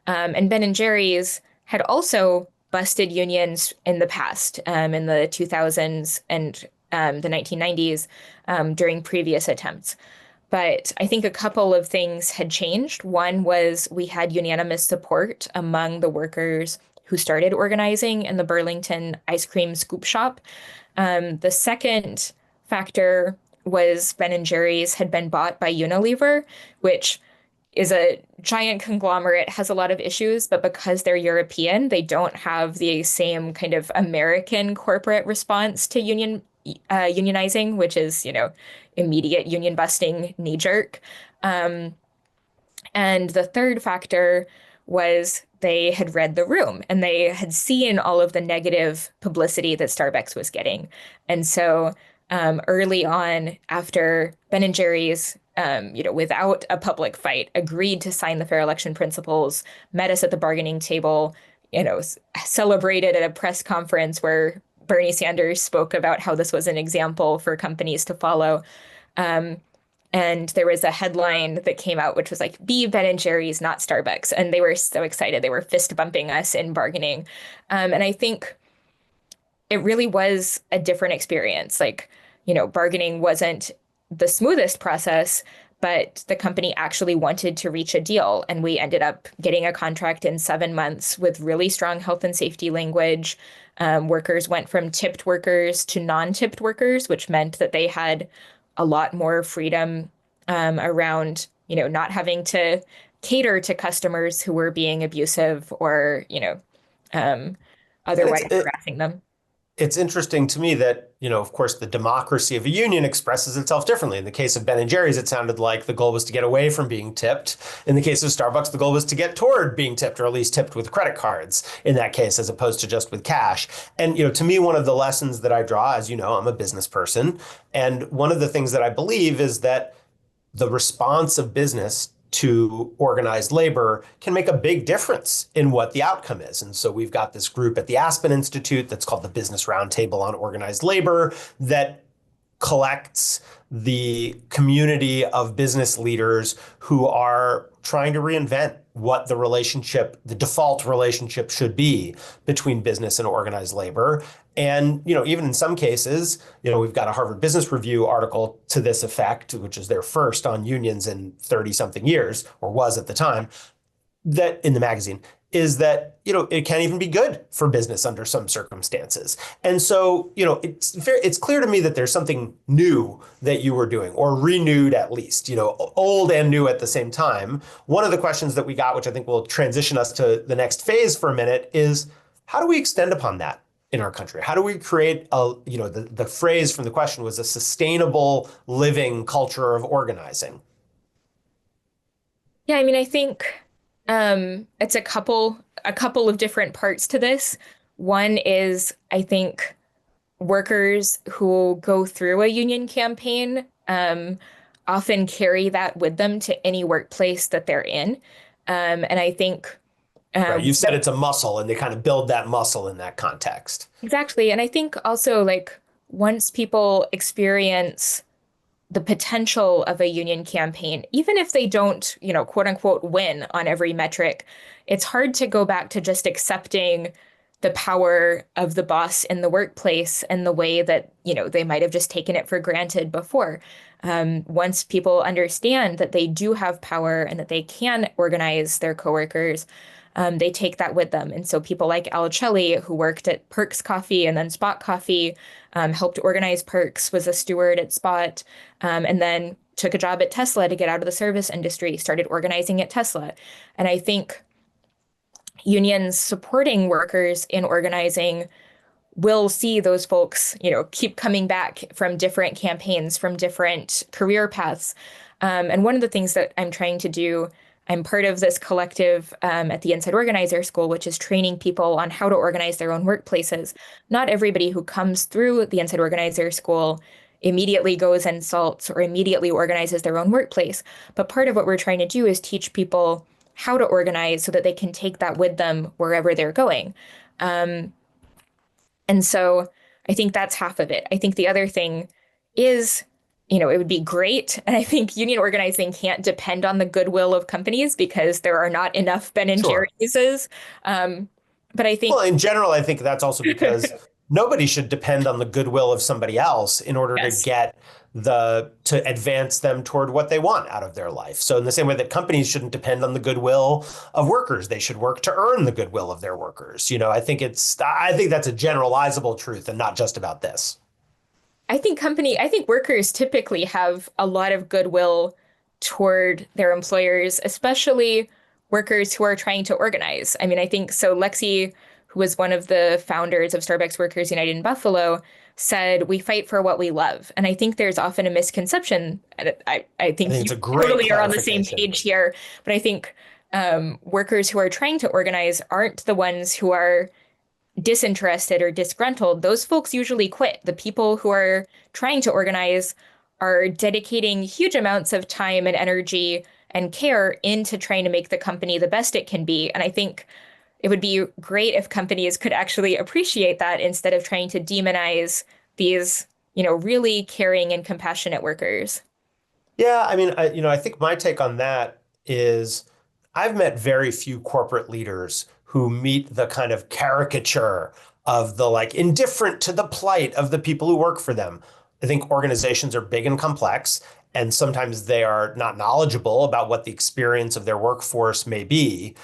And Ben and Jerry's had also busted unions in the past, in the 2000s and the 1990s, during previous attempts. But I think a couple of things had changed. One was we had unanimous support among the workers who started organizing in the Burlington ice cream scoop shop. The second factor was Ben and Jerry's had been bought by Unilever, which is a giant conglomerate, has a lot of issues, but because they're European, they don't have the same kind of American corporate response to unionizing, which is, immediate union busting knee jerk. Um, and the third factor was they had read the room and they had seen all of the negative publicity that Starbucks was getting. And so early on, after Ben and Jerry's, without a public fight, agreed to sign the fair election principles, met us at the bargaining table, celebrated at a press conference where Bernie Sanders spoke about how this was an example for companies to follow. Um, and there was a headline that came out, which was like, be Ben and Jerry's, not Starbucks. And they were so excited. They were fist bumping us in bargaining. And I think it really was a different experience. Like, bargaining wasn't the smoothest process, but the company actually wanted to reach a deal. And we ended up getting a contract in 7 months with really strong health and safety language. Workers went from tipped workers to non-tipped workers, which meant that they had a lot more freedom around, not having to cater to customers who were being abusive or, And it's otherwise harassing them. it's interesting to me that, of course, the democracy of a union expresses itself differently. In the case of Ben and Jerry's, it sounded like the goal was to get away from being tipped. In the case of Starbucks, the goal was to get toward being tipped, or at least tipped with credit cards in that case, as opposed to just with cash. And, to me, one of the lessons that I draw, as you know, I'm a business person. And one of the things that I believe is that the response of business to organized labor can make a big difference in what the outcome is. And so we've got this group at the Aspen Institute that's called the Business Roundtable on Organized Labor that collects the community of business leaders who are trying to reinvent what the default relationship should be between business and organized labor. And, even in some cases, we've got a Harvard Business Review article to this effect, which is their first on unions in 30 something years, or was at the time, that in the magazine, is that, it can't even be good for business under some circumstances. And so, it's clear to me that there's something new that you were doing, or renewed at least, old and new at the same time. One of the questions that we got, which I think will transition us to the next phase for a minute, is how do we extend upon that in our country? How do we create the phrase from the question was a sustainable living culture of organizing? Yeah, I mean, I think it's a couple of different parts to this. One is, I think, workers who go through a union campaign often carry that with them to any workplace that they're in. And I think Right. You've said it's a muscle, and they kind of build that muscle in that context. exactly. And I think also, like, once people experience the potential of a union campaign, even if they don't, quote unquote, win on every metric, it's hard to go back to just accepting the power of the boss in the workplace and the way that, they might have just taken it for granted before. Once people understand that they do have power and that they can organize their coworkers, they take that with them. And so people like Al Celli, who worked at Perks Coffee and then Spot Coffee, helped organize Perks, was a steward at Spot, and then took a job at Tesla to get out of the service industry, started organizing at Tesla. And I think unions supporting workers in organizing will see those folks, keep coming back from different campaigns, from different career paths. And one of the things that I'm trying to do, I'm part of this collective at the Inside Organizer School, which is training people on how to organize their own workplaces. Not everybody who comes through the Inside Organizer School immediately goes and salts or immediately organizes their own workplace. But part of what we're trying to do is teach people how to organize so that they can take that with them wherever they're going. And so I think that's half of it. I think the other thing is, it would be great. And I think union organizing can't depend on the goodwill of companies because there are not enough Ben and Sure. Jerry's. But I think, Well, in general, I think that's also because nobody should depend on the goodwill of somebody else in order to yes, get to advance them toward what they want out of their life. So in the same way that companies shouldn't depend on the goodwill of workers, they should work to earn the goodwill of their workers. I think that's a generalizable truth and not just about this. I think workers typically have a lot of goodwill toward their employers, especially workers who are trying to organize. I mean, I think so. Lexi, who was one of the founders of Starbucks Workers United in Buffalo, said, "We fight for what we love." And I think there's often a misconception. And I think I think you it's a great totally are on the same clarification. page here. But I think workers who are trying to organize aren't the ones who are disinterested or disgruntled. Those folks usually quit. The people who are trying to organize are dedicating huge amounts of time and energy and care into trying to make the company the best it can be. And I think it would be great if companies could actually appreciate that instead of trying to demonize these, really caring and compassionate workers. Yeah, I mean, I think my take on that is I've met very few corporate leaders who meet the kind of caricature of the like indifferent to the plight of the people who work for them. I think organizations are big and complex, and sometimes they are not knowledgeable about what the experience of their workforce may be.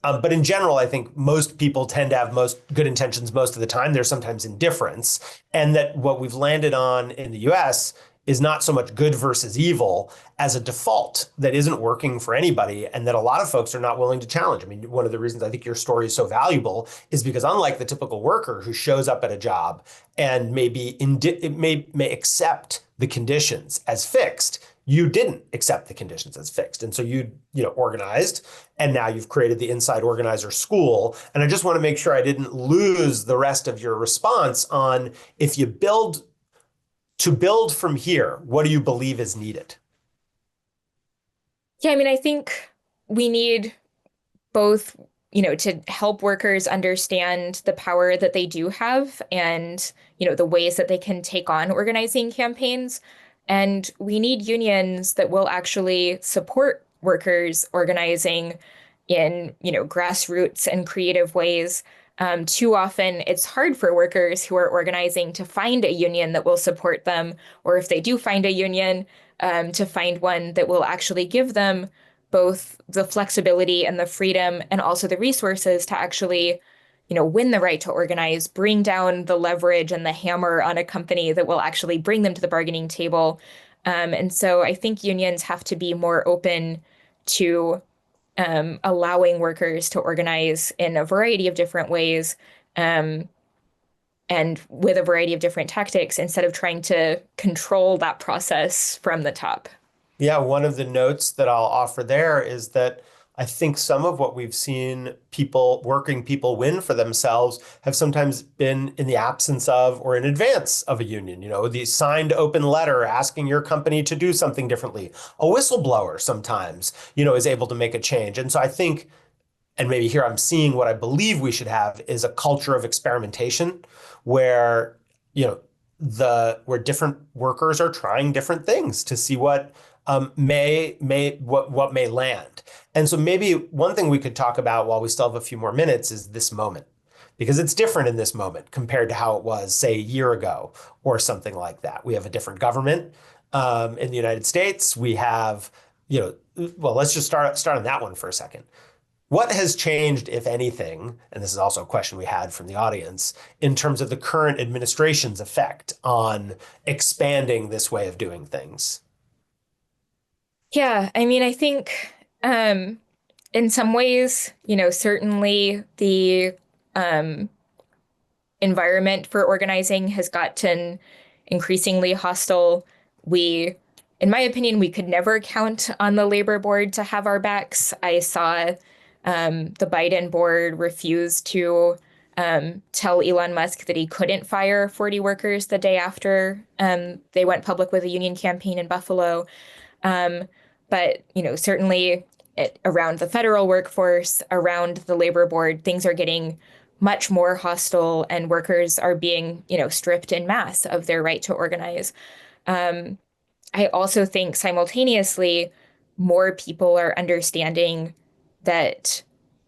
But in general, I think most people tend to have most good intentions most of the time. There's sometimes indifference. And that what we've landed on in the US is not so much good versus evil as a default that isn't working for anybody and that a lot of folks are not willing to challenge. I mean, one of the reasons I think your story is so valuable is because unlike the typical worker who shows up at a job and may accept the conditions as fixed, you didn't accept the conditions as fixed. And so you organized, and now you've created the Inside Organizer School. And I just want to make sure I didn't lose the rest of your response on if you build from here, what do you believe is needed? Yeah, I mean, I think we need both, to help workers understand the power that they do have and, the ways that they can take on organizing campaigns. And we need unions that will actually support workers organizing in, grassroots and creative ways. Too often, it's hard for workers who are organizing to find a union that will support them, or if they do find a union, to find one that will actually give them both the flexibility and the freedom and also the resources to actually, win the right to organize, bring down the leverage and the hammer on a company that will actually bring them to the bargaining table. And so I think unions have to be more open to allowing workers to organize in a variety of different ways, and with a variety of different tactics instead of trying to control that process from the top. Yeah, one of the notes that I'll offer there is that I think some of what we've seen working people win for themselves have sometimes been in the absence of or in advance of a union. The signed open letter asking your company to do something differently. A whistleblower sometimes, is able to make a change. And so I think, and maybe here I'm seeing what I believe we should have is a culture of experimentation where, where different workers are trying different things to see what may land. And so maybe one thing we could talk about while we still have a few more minutes is this moment, because it's different in this moment compared to how it was, say, a year ago or something like that. We have a different government in the United States. We have, well, let's just start on that one for a second. What has changed, if anything, and this is also a question we had from the audience, in terms of the current administration's effect on expanding this way of doing things? Yeah, I mean, I think in some ways, certainly the environment for organizing has gotten increasingly hostile. In my opinion, we could never count on the labor board to have our backs. I saw the Biden board refuse to tell Elon Musk that he couldn't fire 40 workers the day after they went public with a union campaign in Buffalo. But, certainly around the federal workforce, around the labor board, things are getting much more hostile and workers are being, stripped en masse of their right to organize. I also think simultaneously, more people are understanding that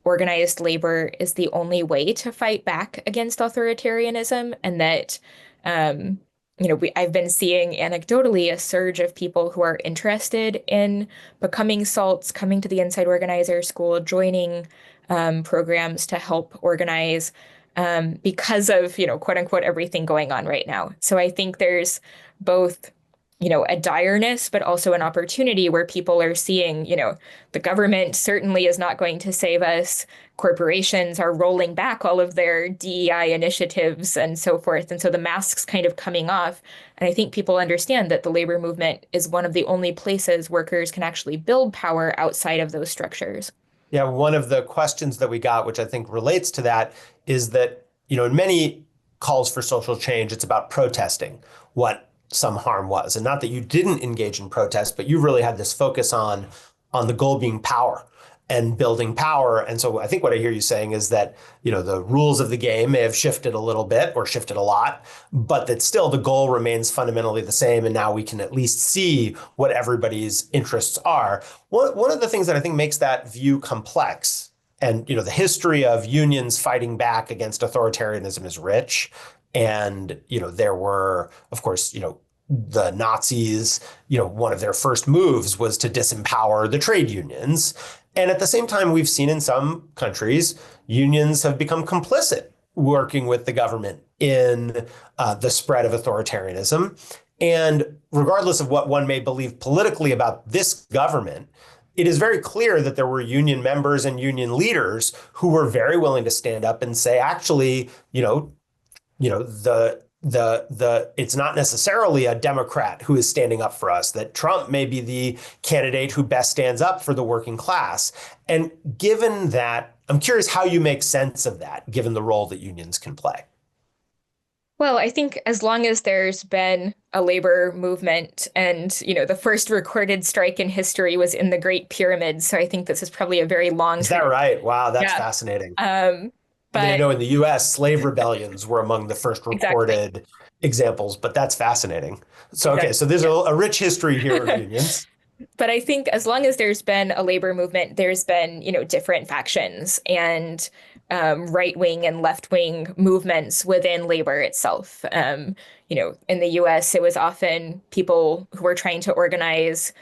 organized labor is the only way to fight back against authoritarianism, and that I've been seeing anecdotally a surge of people who are interested in becoming SALTs, coming to the Inside Organizer School, joining programs to help organize because of, quote unquote, everything going on right now. So I think there's both, a direness, but also an opportunity where people are seeing, the government certainly is not going to save us. Corporations are rolling back all of their DEI initiatives and so forth. And so the mask's kind of coming off. And I think people understand that the labor movement is one of the only places workers can actually build power outside of those structures. Yeah, one of the questions that we got, which I think relates to that, is that, in many calls for social change, it's about protesting what some harm was. And not that you didn't engage in protest, but you really had this focus on the goal being power and building power. And so I think what I hear you saying is that, the rules of the game may have shifted a little bit or shifted a lot, but that still the goal remains fundamentally the same. And now we can at least see what everybody's interests are. One of the things that I think makes that view complex, and, the history of unions fighting back against authoritarianism is rich. And, there were, of course, the Nazis, one of their first moves was to disempower the trade unions. And at the same time, we've seen in some countries, unions have become complicit working with the government in the spread of authoritarianism. And regardless of what one may believe politically about this government, it is very clear that there were union members and union leaders who were very willing to stand up and say, actually, the it's not necessarily a Democrat who is standing up for us, that Trump may be the candidate who best stands up for the working class. And given that, I'm curious how you make sense of that, given the role that unions can play. Well, I think as long as there's been a labor movement and, the first recorded strike in history was in the Great Pyramid. So I think this is probably a very long Is that tradition. right? Wow, that's Yeah. fascinating. Um, I mean, I but know in the US, slave rebellions were among the first exactly, recorded examples, but that's fascinating. So, okay, exactly. so there's a rich history here of unions. But I think as long as there's been a labor movement, there's been, different factions and right wing and left wing movements within labor itself. In the US, it was often people who were trying to organize,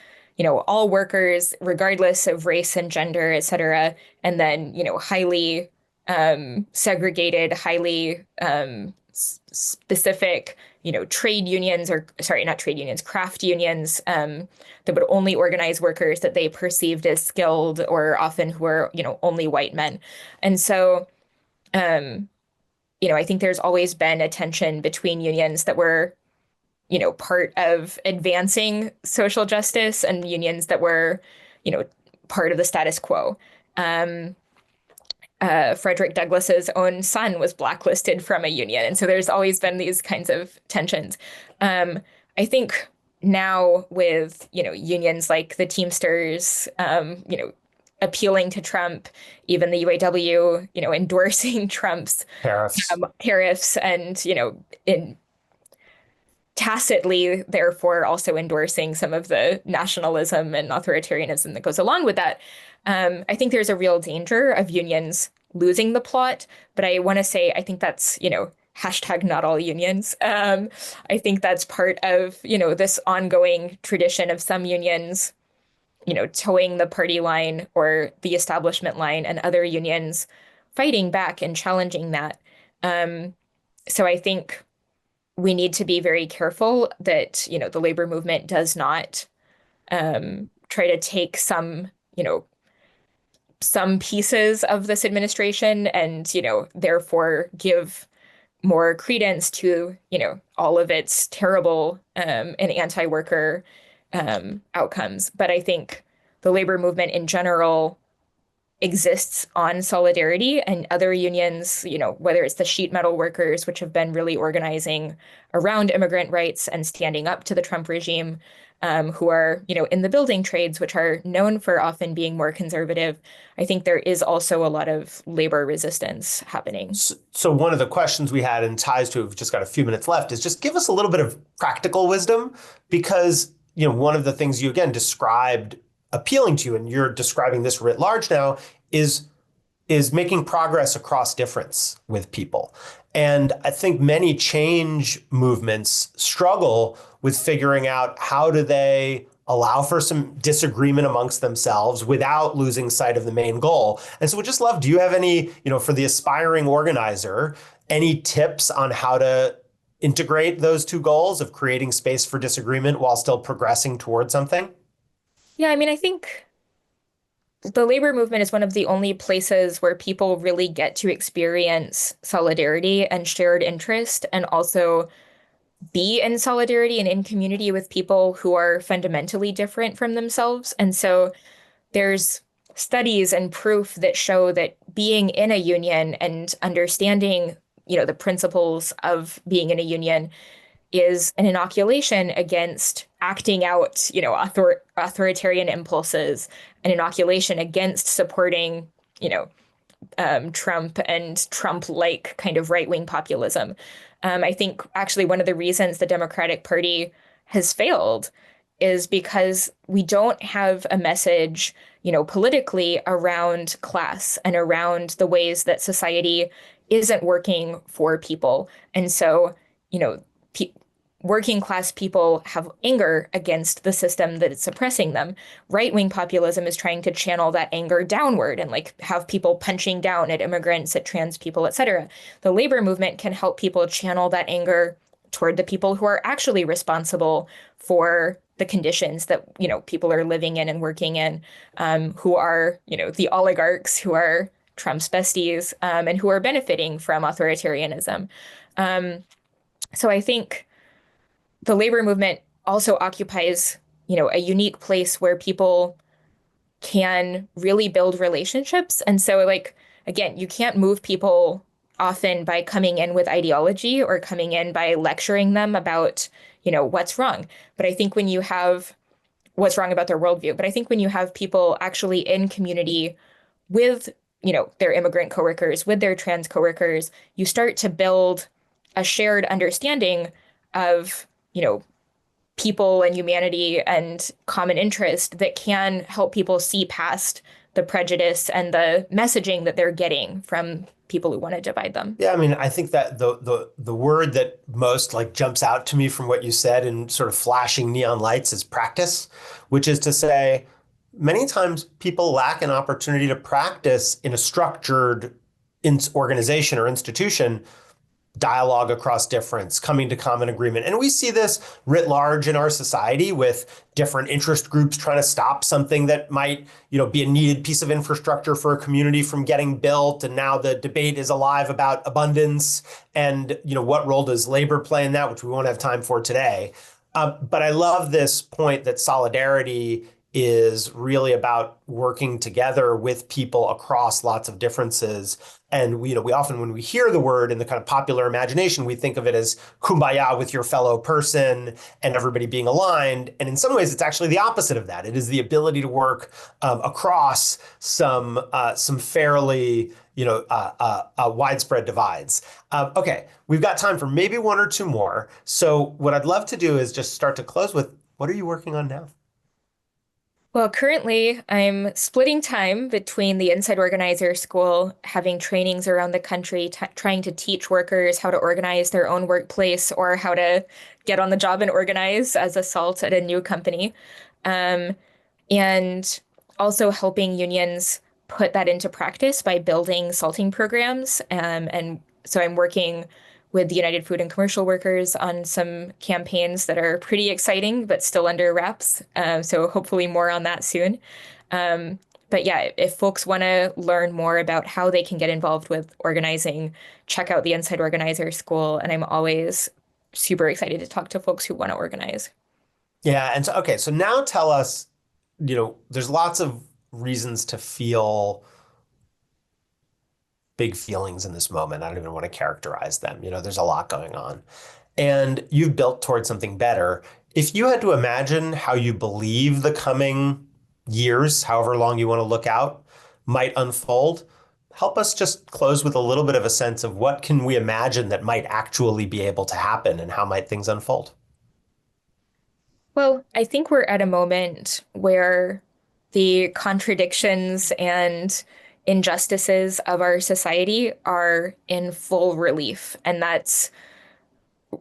all workers, regardless of race and gender, et cetera. And then, highly segregated, highly specific, trade unions, or sorry, not trade unions, craft unions, that would only organize workers that they perceived as skilled, or often who were, only white men. And so, um, I think there's always been a tension between unions that were, part of advancing social justice and unions that were, you know, part of the status quo. Um, Frederick Douglass's own son was blacklisted from a union. And so there's always been these kinds of tensions. I think now with, unions like the Teamsters, appealing to Trump, even the UAW, endorsing Trump's Tariffs. tariffs and, in tacitly, therefore, also endorsing some of the nationalism and authoritarianism that goes along with that. I think there's a real danger of unions losing the plot, but I want to say I think that's, hashtag not all unions. I think that's part of, this ongoing tradition of some unions, towing the party line or the establishment line, and other unions fighting back and challenging that. So I think we need to be very careful that, the labor movement does not try to take some pieces of this administration and, therefore give more credence to, all of its terrible and anti-worker outcomes. But I think the labor movement in general exists on solidarity, and other unions, whether it's the sheet metal workers, which have been really organizing around immigrant rights and standing up to the Trump regime, who are, in the building trades, which are known for often being more conservative. I think there is also a lot of labor resistance happening. So one of the questions we had, and ties to, we've just got a few minutes left, is just give us a little bit of practical wisdom, because, one of the things you again described appealing to you, and you're describing this writ large now, is making progress across difference with people. And I think many change movements struggle with figuring out how do they allow for some disagreement amongst themselves without losing sight of the main goal. And so we'd just love, do you have any, for the aspiring organizer, any tips on how to integrate those two goals of creating space for disagreement while still progressing towards something? Yeah, I mean, I think the labor movement is one of the only places where people really get to experience solidarity and shared interest, and also be in solidarity and in community with people who are fundamentally different from themselves. And so there's studies and proof that show that being in a union and understanding, the principles of being in a union is an inoculation against acting out, authoritarian impulses, an inoculation against supporting, Trump and Trump-like kind of right-wing populism. I think actually one of the reasons the Democratic Party has failed is because we don't have a message, politically around class and around the ways that society isn't working for people. And so, working class people have anger against the system that is suppressing them. Right-wing populism is trying to channel that anger downward and have people punching down at immigrants, at trans people, et cetera. The labor movement can help people channel that anger toward the people who are actually responsible for the conditions that, people are living in and working in, who are, the oligarchs who are Trump's besties, and who are benefiting from authoritarianism. Um, so I think the labor movement also occupies, a unique place where people can really build relationships. And so, like, again, you can't move people often by coming in with ideology or coming in by lecturing them about, what's wrong. But I think when you have what's wrong about their worldview, but I think when you have people actually in community with, their immigrant coworkers, with their trans coworkers, you start to build a shared understanding of, people and humanity and common interest that can help people see past the prejudice and the messaging that they're getting from people who want to divide them. Yeah, I mean, I think that the word that most like jumps out to me from what you said in sort of flashing neon lights is practice, which is to say, many times people lack an opportunity to practice in a structured organization or institution dialogue across difference, coming to common agreement. And we see this writ large in our society with different interest groups trying to stop something that might, be a needed piece of infrastructure for a community from getting built. And now the debate is alive about abundance and, what role does labor play in that, which we won't have time for today. But I love this point that solidarity is really about working together with people across lots of differences. And we often, when we hear the word in the kind of popular imagination, we think of it as kumbaya with your fellow person and everybody being aligned. And in some ways, it's actually the opposite of that. It is the ability to work across some fairly widespread divides. Okay, we've got time for maybe one or two more. So what I'd love to do is just start to close with, what are you working on now? Well, currently I'm splitting time between the Inside Organizer School, having trainings around the country, trying to teach workers how to organize their own workplace or how to get on the job and organize as a SALT at a new company. Um, and also helping unions put that into practice by building salting programs. And so I'm working with the United Food and Commercial Workers on some campaigns that are pretty exciting, but still under wraps. So hopefully more on that soon. Um, but yeah, if folks want to learn more about how they can get involved with organizing, check out the Inside Organizer School. And I'm always super excited to talk to folks who want to organize. Yeah. And so, okay, so now tell us, there's lots of reasons to feel big feelings in this moment. I don't even want to characterize them. There's a lot going on. And you've built towards something better. If you had to imagine how you believe the coming years, however long you want to look out, might unfold, help us just close with a little bit of a sense of what can we imagine that might actually be able to happen and how might things unfold? Well, I think we're at a moment where the contradictions and injustices of our society are in full relief, and that's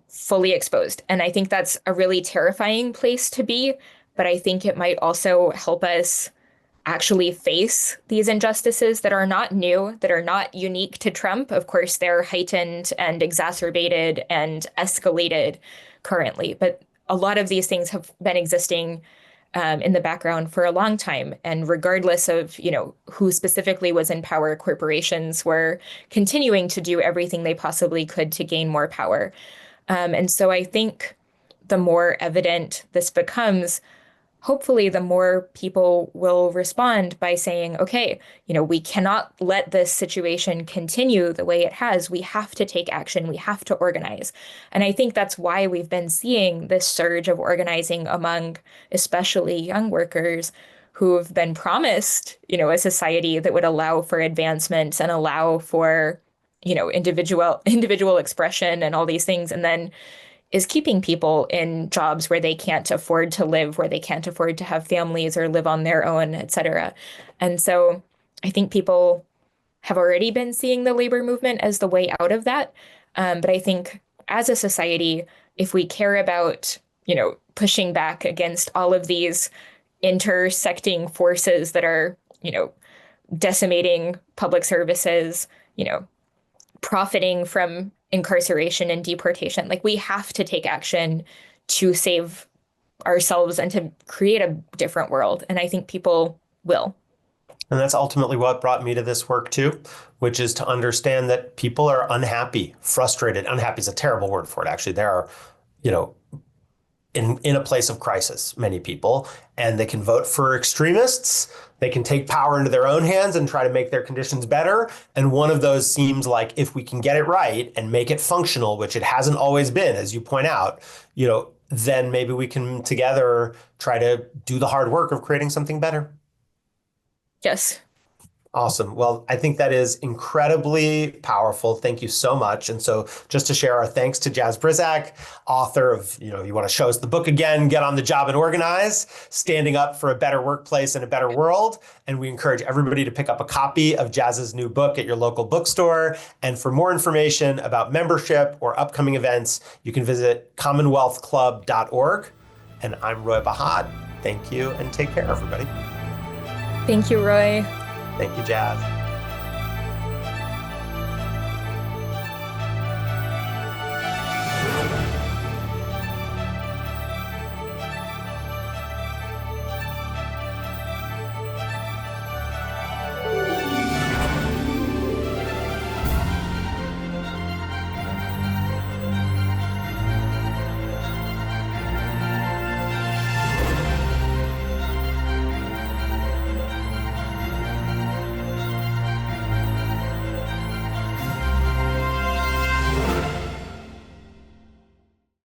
fully exposed. And I think that's a really terrifying place to be, but I think it might also help us actually face these injustices that are not new, that are not unique to Trump. Of course, they're heightened and exacerbated and escalated currently, but a lot of these things have been existing in the background for a long time. And regardless of, who specifically was in power, corporations were continuing to do everything they possibly could to gain more power. And so I think the more evident this becomes, hopefully the more people will respond by saying, okay, we cannot let this situation continue the way it has. We have to take action. We have to organize. And I think that's why we've been seeing this surge of organizing among especially young workers who've been promised, a society that would allow for advancement and allow for, individual expression and all these things. And then is keeping people in jobs where they can't afford to live, where they can't afford to have families or live on their own, et cetera. And so I think people have already been seeing the labor movement as the way out of that. But I think as a society, if we care about, pushing back against all of these intersecting forces that are, decimating public services, profiting from incarceration and deportation. Like we have to take action to save ourselves and to create a different world. And I think people will. And that's ultimately what brought me to this work too, which is to understand that people are unhappy, frustrated. Unhappy is a terrible word for it. Actually, there are, you know, in a place of crisis, many people, and they can vote for extremists. They can take power into their own hands and try to make their conditions better. And one of those seems like if we can get it right and make it functional, which it hasn't always been, as you point out, then maybe we can together try to do the hard work of creating something better. Yes. Awesome. Well, I think that is incredibly powerful. Thank you so much. And so just to share our thanks to Jas Bryzak, author of, you want to show us the book again, Get on the Job and Organize, Standing Up for a Better Workplace and a Better World. And we encourage everybody to pick up a copy of Jas's new book at your local bookstore. And for more information about membership or upcoming events, you can visit commonwealthclub.org. And I'm Roy Bahat. Thank you and take care, everybody. Thank you, Roy. Thank you, Jas.